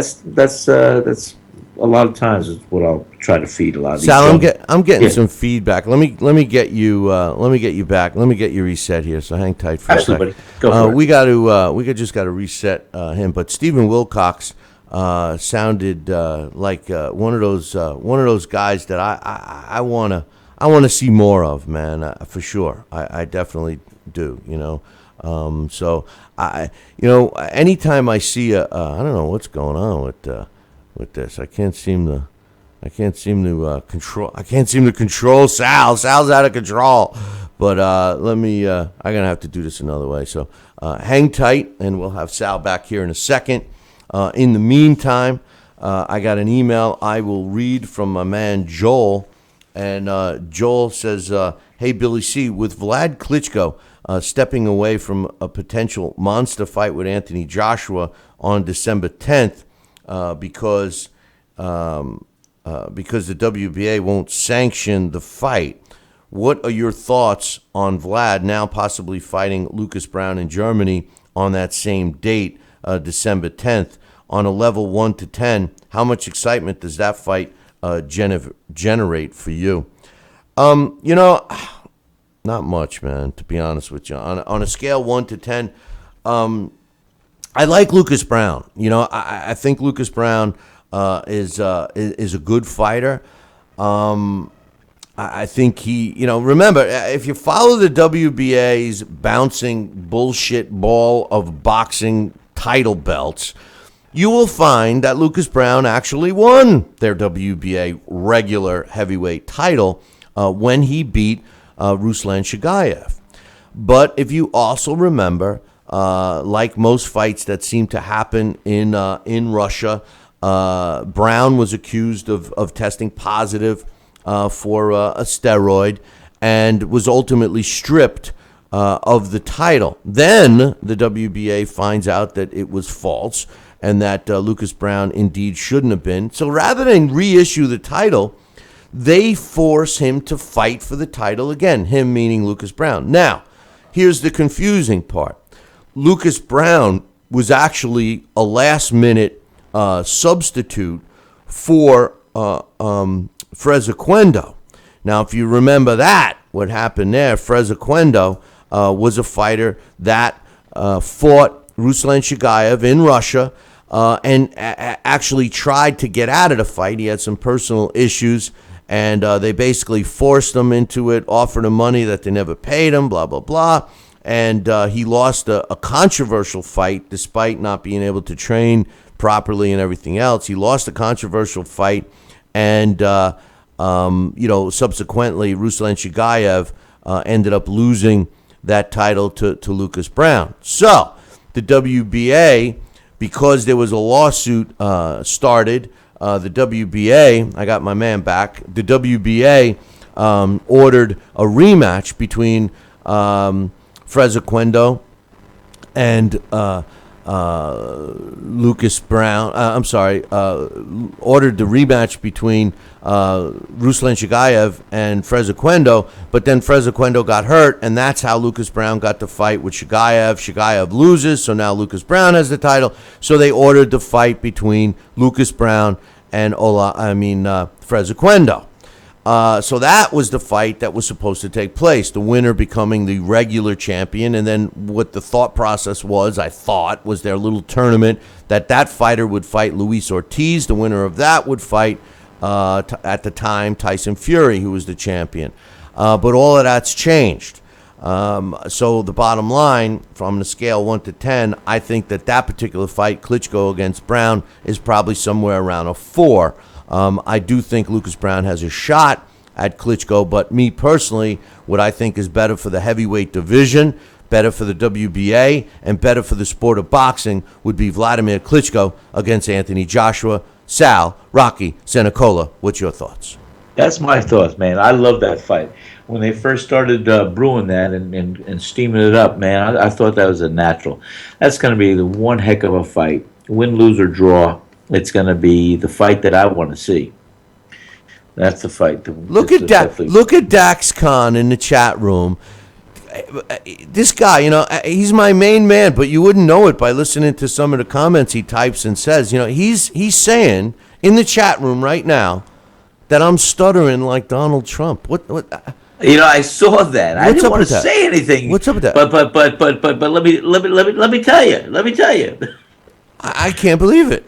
a lot of times is what I'll try to feed a lot of these. Sal, I'm getting some feedback. Let me get you back. Let me get you reset here. So hang tight for Absolutely, a second. buddy. Go for it. We just got to reset him. But Stephen Wilcox sounded like one of those guys that I wanna see more of, man, for sure. I definitely do. So anytime I see I don't know what's going on with this. I can't seem to control Sal. Sal's out of control. But I'm gonna have to do this another way. So hang tight, and we'll have Sal back here in a second. In the meantime, I got an email I will read from my man Joel, and Joel says, "Hey Billy C, with Wlad Klitschko stepping away from a potential monster fight with Anthony Joshua on December 10th." Because the WBA won't sanction the fight. What are your thoughts on Wlad now possibly fighting Lucas Brown in Germany on that same date, December 10th? On a level 1 to 10, how much excitement does that fight generate for you? Not much, man, to be honest with you. On a scale 1 to 10, I like Lucas Brown. I think Lucas Brown is a good fighter. I think he, remember, if you follow the WBA's bouncing bullshit ball of boxing title belts, you will find that Lucas Brown actually won their WBA regular heavyweight title when he beat Ruslan Shagayev. But if you also remember, like most fights that seem to happen in Russia, Brown was accused of testing positive for a steroid and was ultimately stripped of the title. Then the WBA finds out that it was false and that Lucas Brown indeed shouldn't have been. So rather than reissue the title, they force him to fight for the title again, him meaning Lucas Brown. Now, here's the confusing part. Lucas Brown was actually a last-minute substitute for Frezequendo. Now, if you remember that, what happened there, Frezequendo was a fighter that fought Ruslan Shagayev in Russia and actually tried to get out of the fight. He had some personal issues, and they basically forced him into it, offered him money that they never paid him, blah, blah, blah. And he lost a controversial fight despite not being able to train properly and everything else. He lost a controversial fight, and subsequently Ruslan Shagayev ended up losing that title to Lucas Brown. So the WBA, because there was a lawsuit started, the WBA, I got my man back, the WBA ordered a rematch between Frezequendo and Lucas Brown. Ordered the rematch between Ruslan Shagayev and Frezequendo, but then Frezequendo got hurt, and that's how Lucas Brown got the fight with Shagayev. Shagayev loses, so now Lucas Brown has the title. So they ordered the fight between Lucas Brown and Frezequendo. So that was the fight that was supposed to take place, the winner becoming the regular champion. And then what the thought process was, I thought, was their little tournament that fighter would fight Luis Ortiz. The winner of that would fight, at the time, Tyson Fury, who was the champion. But all of that's changed. So the bottom line, from the scale 1 to 10, I think that particular fight, Klitschko against Brown, is probably somewhere around a 4. I do think Lucas Brown has a shot at Klitschko, but me personally, what I think is better for the heavyweight division, better for the WBA, and better for the sport of boxing would be Vladimir Klitschko against Anthony Joshua. Sal, Rocky, Senecola, what's your thoughts? That's my thoughts, man. I love that fight. When they first started brewing that and steaming it up, man, I thought that was a natural. That's going to be the one heck of a fight. Win, lose, or draw. It's going to be the fight that I want to see. That's the fight. Look at Dax Khan in the chat room. This guy, he's my main man, but you wouldn't know it by listening to some of the comments he types and says. He's saying in the chat room right now that I'm stuttering like Donald Trump. What? I saw that. I didn't want to say anything. What's up with that? But let me tell you. I can't believe it.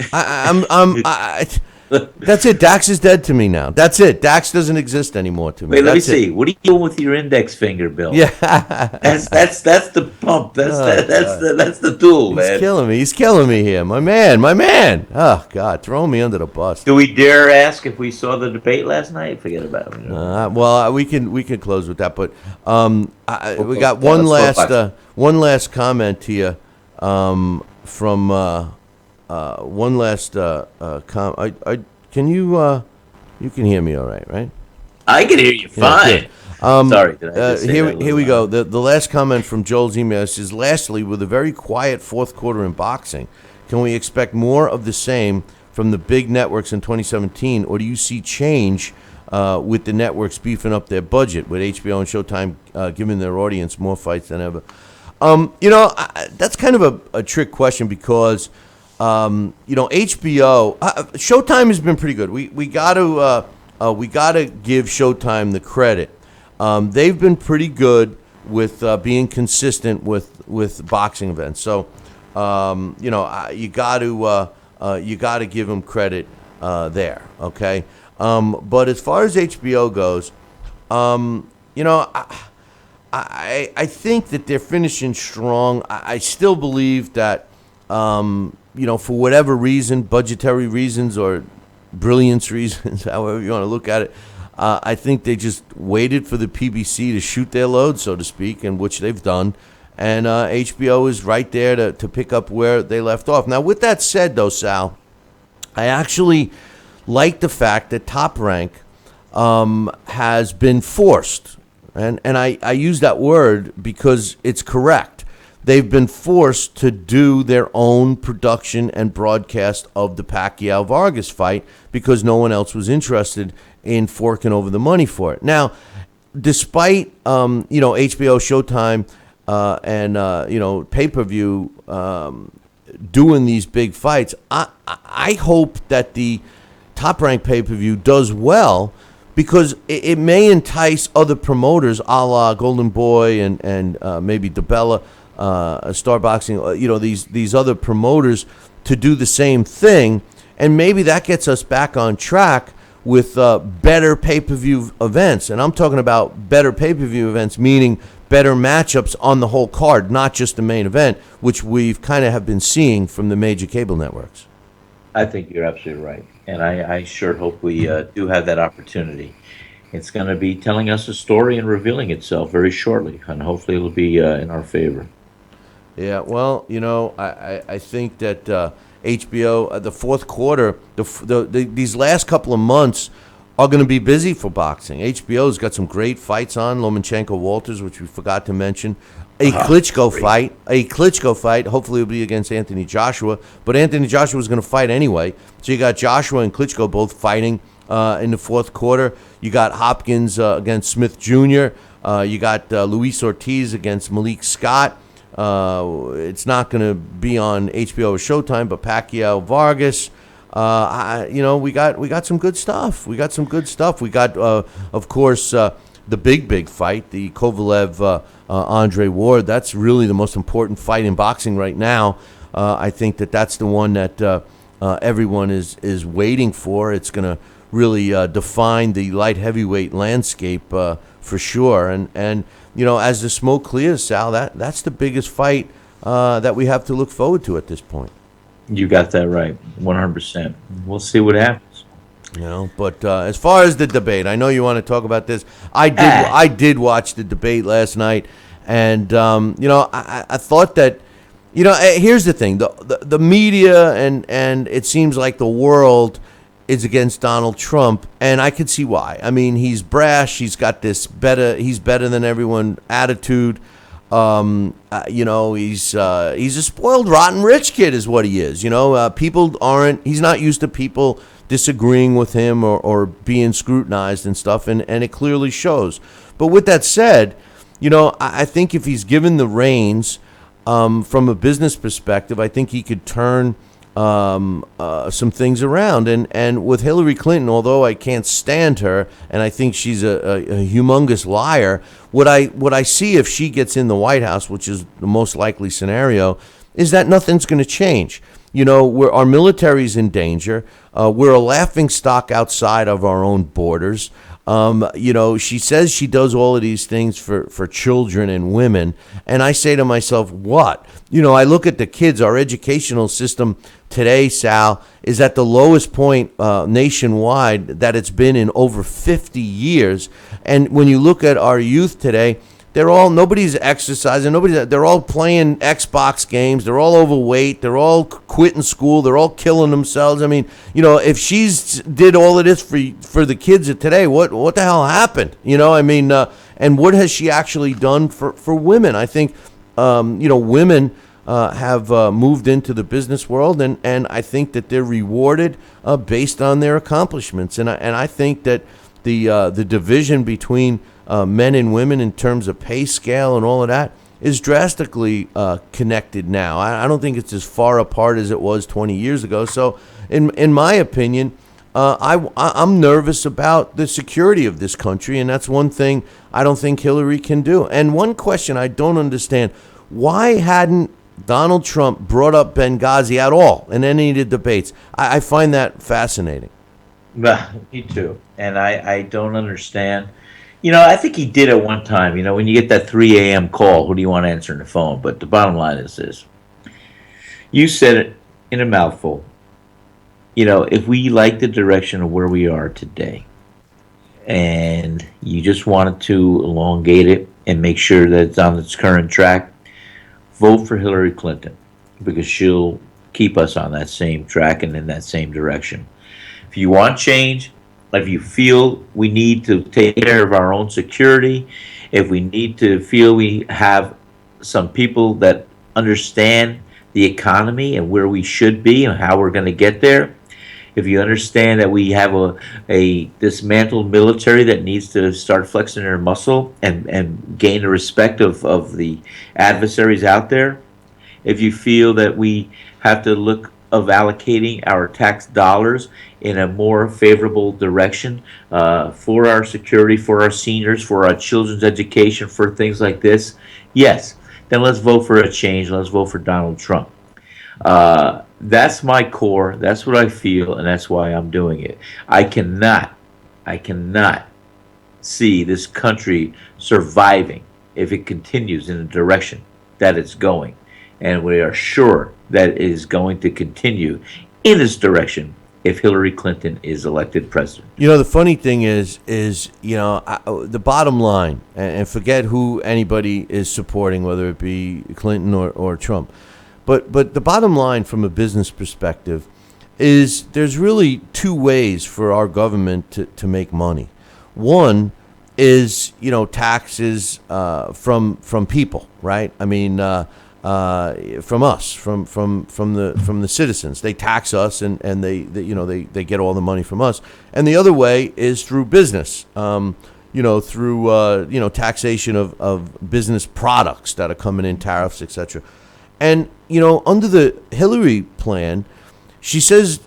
That's it. Dax is dead to me now. That's it. Dax doesn't exist anymore to me. Wait, let me see. What are you doing with your index finger, Bill? Yeah, that's the pump. That's the tool, man. He's killing me here, my man. Oh God, throw me under the bus. Do we dare ask if we saw the debate last night? Forget about it. Well, we can close with that, but we got one last comment here from one last can you can hear me all right? I can hear you fine. Sorry. Did I just say here we go. The last comment from Joel's email says, lastly, with a very quiet fourth quarter in boxing, can we expect more of the same from the big networks in 2017, or do you see change with the networks beefing up their budget, with HBO and Showtime giving their audience more fights than ever? That's kind of a trick question because, HBO, Showtime has been pretty good. We gotta give Showtime the credit. They've been pretty good with being consistent with boxing events. So, you gotta give them credit there. Okay. But as far as HBO goes, I think that they're finishing strong. I still believe that, for whatever reason, budgetary reasons or brilliance reasons, however you want to look at it, I think they just waited for the PBC to shoot their load, so to speak, and which they've done. And HBO is right there to pick up where they left off. Now, with that said, though, Sal, I actually like the fact that Top Rank has been forced. And I use that word because it's correct. They've been forced to do their own production and broadcast of the Pacquiao-Vargas fight because no one else was interested in forking over the money for it. Now, despite HBO, Showtime, and pay-per-view doing these big fights, I hope that the Top Rank pay-per-view does well, because it may entice other promoters, a la Golden Boy and maybe DeBella, Star Boxing, these other promoters to do the same thing, and maybe that gets us back on track with better pay-per-view events. And I'm talking about better pay-per-view events, meaning better matchups on the whole card, not just the main event, which we've kind of have been seeing from the major cable networks. I think you're absolutely right. And I sure hope we do have that opportunity. It's going to be telling us a story and revealing itself very shortly, and hopefully it'll be in our favor. Yeah, well, I think that HBO, the fourth quarter, these last couple of months are going to be busy for boxing. HBO's got some great fights on, Lomachenko-Walters, which we forgot to mention. a Klitschko fight. Hopefully, it'll be against Anthony Joshua. But Anthony Joshua is going to fight anyway. So you got Joshua and Klitschko both fighting in the fourth quarter. You got Hopkins against Smith Jr. You got Luis Ortiz against Malik Scott. It's not going to be on HBO or Showtime, but Pacquiao Vargas. We got some good stuff. We got, of course, the big fight, the Kovalev Andre Ward. That's really the most important fight in boxing right now. I think that's the one that everyone is waiting for. It's going to really define the light heavyweight landscape for sure. And as the smoke clears, Sal, that's the biggest fight that we have to look forward to at this point. You got that right, 100%. We'll see what happens. But as far as the debate, I know you want to talk about this. I did watch the debate last night, and I thought that, here's the thing: the media and it seems like the world is against Donald Trump, and I could see why. I mean, he's brash. He's got this he's better than everyone attitude. He's a spoiled, rotten rich kid is what he is. He's not used to people disagreeing with him or being scrutinized and stuff, and it clearly shows. But with that said, I think if he's given the reins from a business perspective, I think he could turn some things around. And with Hillary Clinton, although I can't stand her, and I think she's a humongous liar, what I see if she gets in the White House, which is the most likely scenario, is that nothing's going to change. Our military's in danger. We're a laughing stock outside of our own borders. She says she does all of these things for children and women. And I say to myself, what? I look at the kids. Our educational system today, Sal, is at the lowest point nationwide that it's been in over 50 years. And when you look at our youth today, nobody's exercising. They're all playing Xbox games. They're all overweight. They're all quitting school. They're all killing themselves. I mean, if she's did all of this for the kids of today, what the hell happened? And what has she actually done for women? I think, women have moved into the business world, and I think that they're rewarded based on their accomplishments. And I think that the division between men and women in terms of pay scale and all of that is drastically connected now. I don't think it's as far apart as it was 20 years ago. So in my opinion, I'm nervous about the security of this country, and that's one thing I don't think Hillary can do. And one question I don't understand, why hadn't Donald Trump brought up Benghazi at all in any of the debates? I find that fascinating. Me too. And I don't understand. I think he did at one time. When you get that 3 a.m. call, who do you want to answer on the phone? But the bottom line is this. You said it in a mouthful. If we like the direction of where we are today, and you just wanted to elongate it and make sure that it's on its current track, vote for Hillary Clinton, because she'll keep us on that same track and in that same direction. If you want change, if you feel we need to take care of our own security, if we need to feel we have some people that understand the economy and where we should be and how we're going to get there, if you understand that we have a dismantled military that needs to start flexing their muscle and gain the respect of the adversaries out there, if you feel that we have to look of allocating our tax dollars in a more favorable direction for our security, for our seniors, for our children's education, for things like this, yes, then let's vote for a change. Let's vote for Donald Trump. That's my core. That's what I feel, and that's why I'm doing it. I cannot see this country surviving if it continues in the direction that it's going. And we are sure that it is going to continue in this direction if Hillary Clinton is elected president. The funny thing is the bottom line, and forget who anybody is supporting, whether it be Clinton or Trump, but the bottom line from a business perspective is there's really two ways for our government to make money. One is, taxes from people, right? I mean, from us, from the citizens. They tax us, and they get all the money from us. And the other way is through business, through taxation of business products that are coming in, tariffs, etc. And under the Hillary plan, she says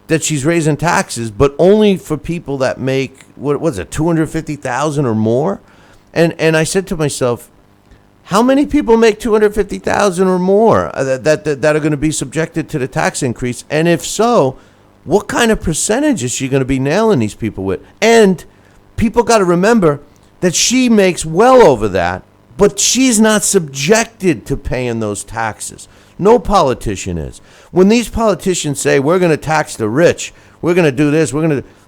that she's raising taxes, but only for people that make what was it, $250,000 or more. And I said to myself, how many people make $250,000 or more that are going to be subjected to the tax increase? And if so, what kind of percentage is she going to be nailing these people with? And people got to remember that she makes well over that, but she's not subjected to paying those taxes. No politician is. When these politicians say, we're going to tax the rich, we're going to do this,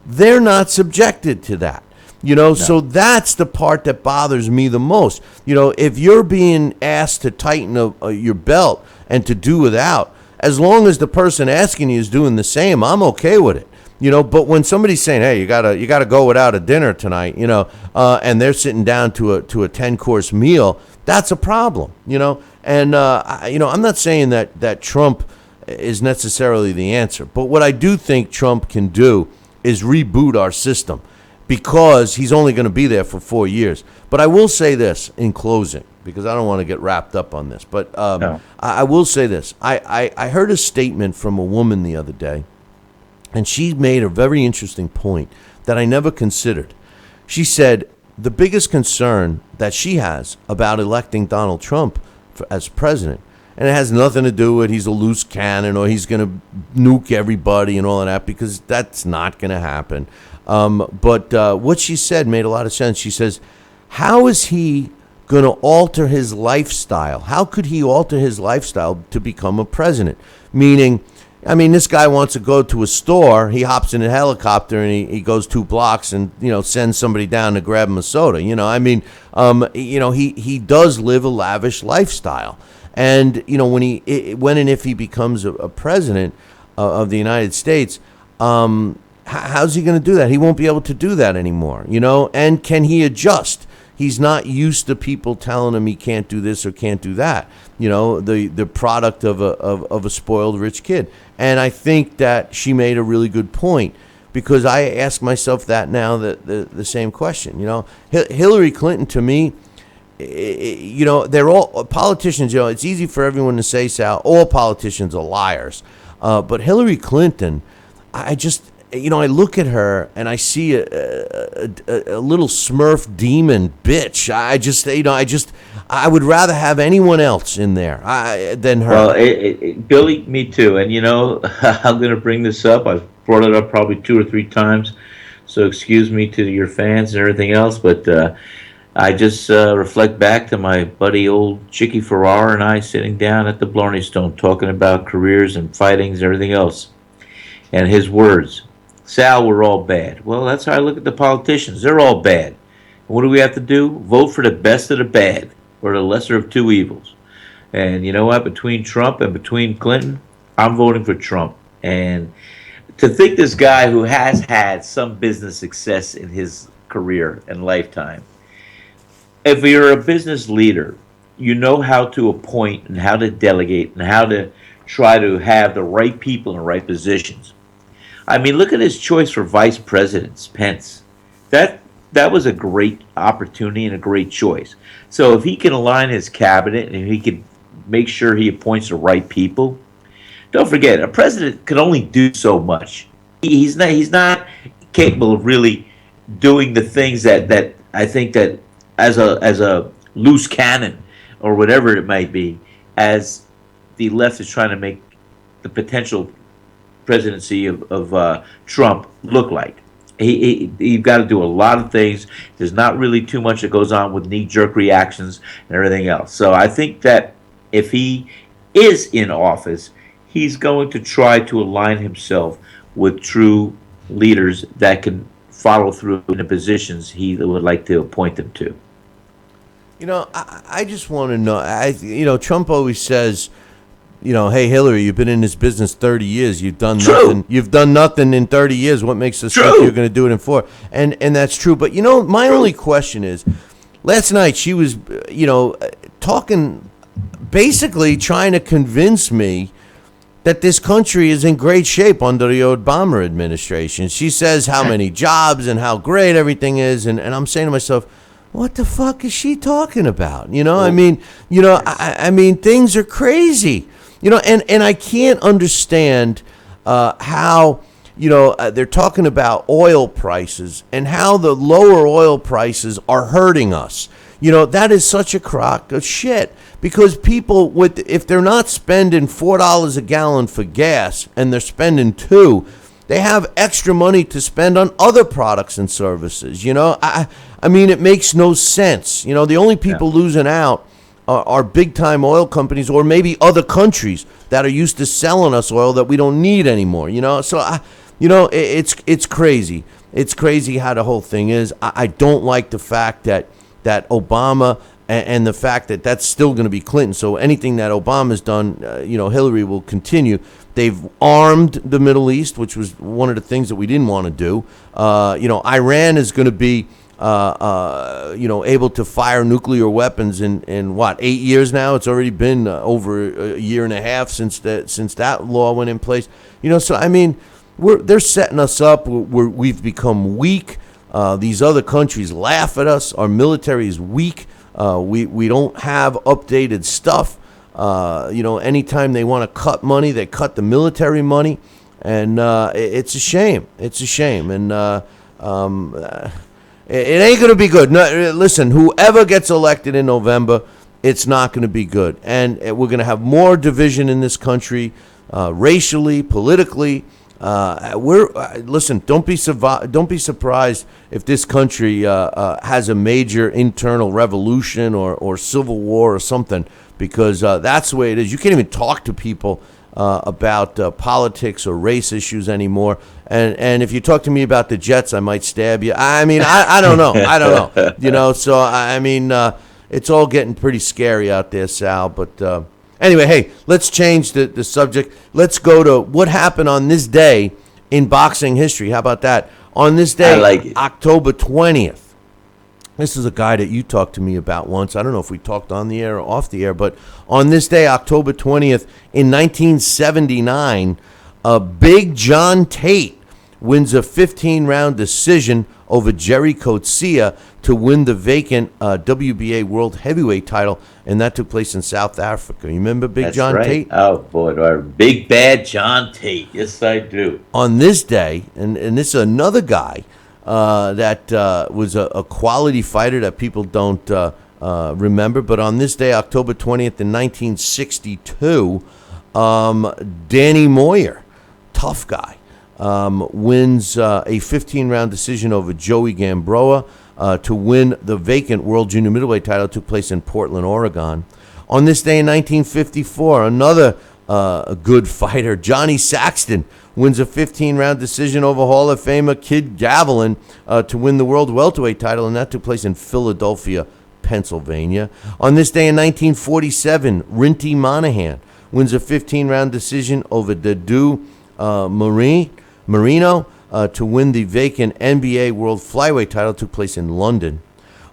they're not subjected to that. No. So that's the part that bothers me the most. If you're being asked to tighten your belt and to do without, as long as the person asking you is doing the same, I'm okay with it. But when somebody's saying, hey, you gotta go without a dinner tonight, and they're sitting down to a 10-course meal, that's a problem. And I'm not saying that Trump is necessarily the answer, but what I do think Trump can do is reboot our system, because he's only going to be there for 4 years. But I will say this in closing, because I don't want to get wrapped up on this. But no. I will say this. I heard a statement from a woman the other day, and she made a very interesting point that I never considered. She said the biggest concern that she has about electing Donald Trump as president, and it has nothing to do with he's a loose cannon or he's going to nuke everybody and all of that, because that's not going to happen. But what she said made a lot of sense. She says, how is he going to alter his lifestyle? How could he alter his lifestyle to become a president? Meaning, this guy wants to go to a store. He hops in a helicopter and he goes 2 blocks and, sends somebody down to grab him a soda. He does live a lavish lifestyle. And, when and if he becomes a president of the United States, how's he going to do that? He won't be able to do that anymore, and can he adjust? He's not used to people telling him he can't do this or can't do that, the product of a spoiled rich kid. And I think that she made a really good point, because I ask myself that now, the same question. Hillary Clinton, to me, they're all politicians. It's easy for everyone to say, Sal, all politicians are liars. But Hillary Clinton, I look at her and I see a little Smurf demon bitch. I would rather have anyone else in there than her. Well, Billy, me too. And I'm going to bring this up. I've brought it up probably 2 or 3 times, so excuse me to your fans and everything else. But I just reflect back to my buddy old Chicky Farrar and I sitting down at the Blarney Stone talking about careers and fightings and everything else. And his words, Sal, we're all bad. Well, that's how I look at the politicians. They're all bad. And what do we have to do? Vote for the best of the bad, or the lesser of 2 evils. And you know what? Between Trump and between Clinton, I'm voting for Trump. And to think this guy who has had some business success in his career and lifetime, if you're a business leader, you know how to appoint and how to delegate and how to try to have the right people in the right positions. Look at his choice for vice presidents, Pence. That was a great opportunity and a great choice. So if he can align his cabinet and he can make sure he appoints the right people, don't forget, a president can only do so much. He's not capable of really doing the things that I think that as a loose cannon or whatever it might be, as the left is trying to make the potential presidency of Trump look like. You've got to do a lot of things. There's not really too much that goes on with knee-jerk reactions and everything else. So I think that if he is in office, he's going to try to align himself with true leaders that can follow through in the positions he would like to appoint them to. I just want to know, Trump always says hey, Hillary, you've been in this business 30 years. You've done True. nothing. You've done nothing in 30 years. What makes us think True. you're going to do it in 4? And that's true. But, my only question is, last night she was, talking, basically trying to convince me that this country is in great shape under the Obama administration. She says how many jobs and how great everything is. And I'm saying to myself, what the fuck is she talking about? I mean, things are crazy, and I can't understand how, they're talking about oil prices and how the lower oil prices are hurting us. That is such a crock of shit, because people if they're not spending $4 a gallon for gas and they're spending $2, they have extra money to spend on other products and services. I mean, it makes no sense. The only people losing out are big time oil companies, or maybe other countries that are used to selling us oil that we don't need anymore. So it's crazy. It's crazy how the whole thing is. I don't like the fact that Obama and the fact that that's still going to be Clinton. So anything that Obama's done, Hillary will continue. They've armed the Middle East, which was one of the things that we didn't want to do. Iran is going to be, able to fire nuclear weapons in what, 8 years now? It's already been over a year and a half since that law went in place. So I mean, they're setting us up. We've become weak. These other countries laugh at us. Our military is weak. We don't have updated stuff. Anytime they want to cut money, they cut the military money, and it's a shame. It's a shame, and it ain't going to be good. No, listen, whoever gets elected in November, it's not going to be good, and we're going to have more division in this country, racially, politically. Listen. Don't be surprised if this country has a major internal revolution or civil war or something, because that's the way it is. You can't even talk to people about politics or race issues anymore. And if you talk to me about the Jets, I might stab you. I mean, I don't know. I don't know. So I mean, it's all getting pretty scary out there, Sal. But anyway, hey, let's change the subject. Let's go to what happened on this day in boxing history. How about that? On this day, I like it. October 20th. This is a guy that you talked to me about once. I don't know if we talked on the air or off the air, but on this day, October 20th, in 1979, Big John Tate wins a 15-round decision over Jerry Coetzee to win the vacant WBA World Heavyweight title, and that took place in South Africa. You remember Big John right. Tate? Oh, boy, Big Bad John Tate. Yes, I do. On this day, and this is another guy that was a quality fighter that people don't remember, but on this day, October 20th in 1962, Danny Moyer, tough guy, wins a 15-round decision over Joey Gamboa to win the vacant World Junior Middleweight title. It took place in Portland, Oregon. On this day in 1954, another good fighter, Johnny Saxton, wins a 15-round decision over Hall of Famer Kid Gavilan to win the World Welterweight title, and that took place in Philadelphia, Pennsylvania. On this day in 1947, Rinty Monahan wins a 15-round decision over Dadu Marino to win the vacant NBA World Flyweight title. Took place in London.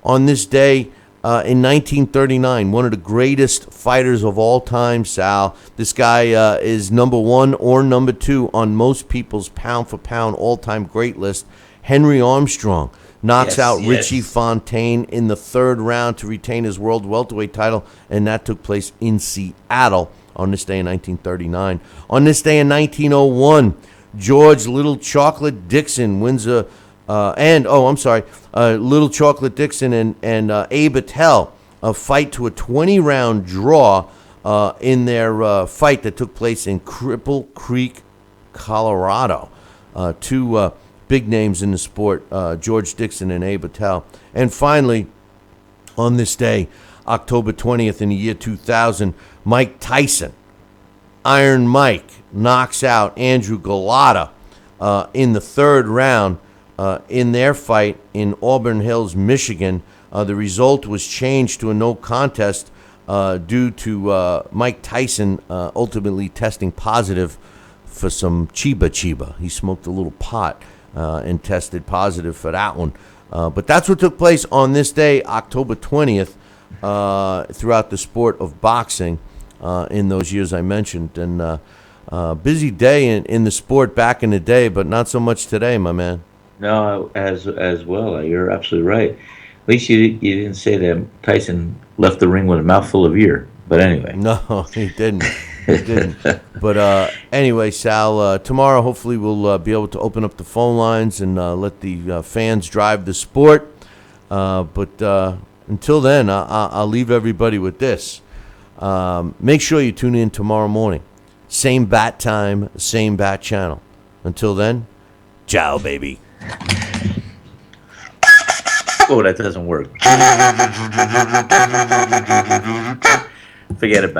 On this day in 1939, one of the greatest fighters of all time, Sal. This guy is number 1 or number 2 on most people's pound-for-pound all-time great list. Henry Armstrong knocks out Richie Fontaine in the 3rd round to retain his World Welterweight title, and that took place in Seattle on this day in 1939. On this day in 1901, George Little Chocolate Dixon wins Little Chocolate Dixon and Abe Attell fight to a 20-round draw in their fight that took place in Cripple Creek, Colorado. Two big names in the sport, George Dixon and Abe Attell. And finally, on this day, October 20th in the year 2000, Mike Tyson, Iron Mike, knocks out Andrew Golota in the 3rd round in their fight in Auburn Hills, Michigan. The result was changed to a no contest due to Mike Tyson ultimately testing positive for some chiba. He smoked a little pot and tested positive for that one. But that's what took place on this day, October 20th, throughout the sport of boxing in those years I mentioned. And busy day in the sport back in the day, but not so much today, my man. No, as well. You're absolutely right. At least you didn't say that Tyson left the ring with a mouthful of ear. But anyway. No, he didn't. He didn't. But anyway, Sal, tomorrow hopefully we'll be able to open up the phone lines and let the fans drive the sport. But until then, I'll leave everybody with this. Make sure you tune in tomorrow morning. Same bat time, same bat channel. Until then, ciao, baby. Oh, that doesn't work. Forget about it.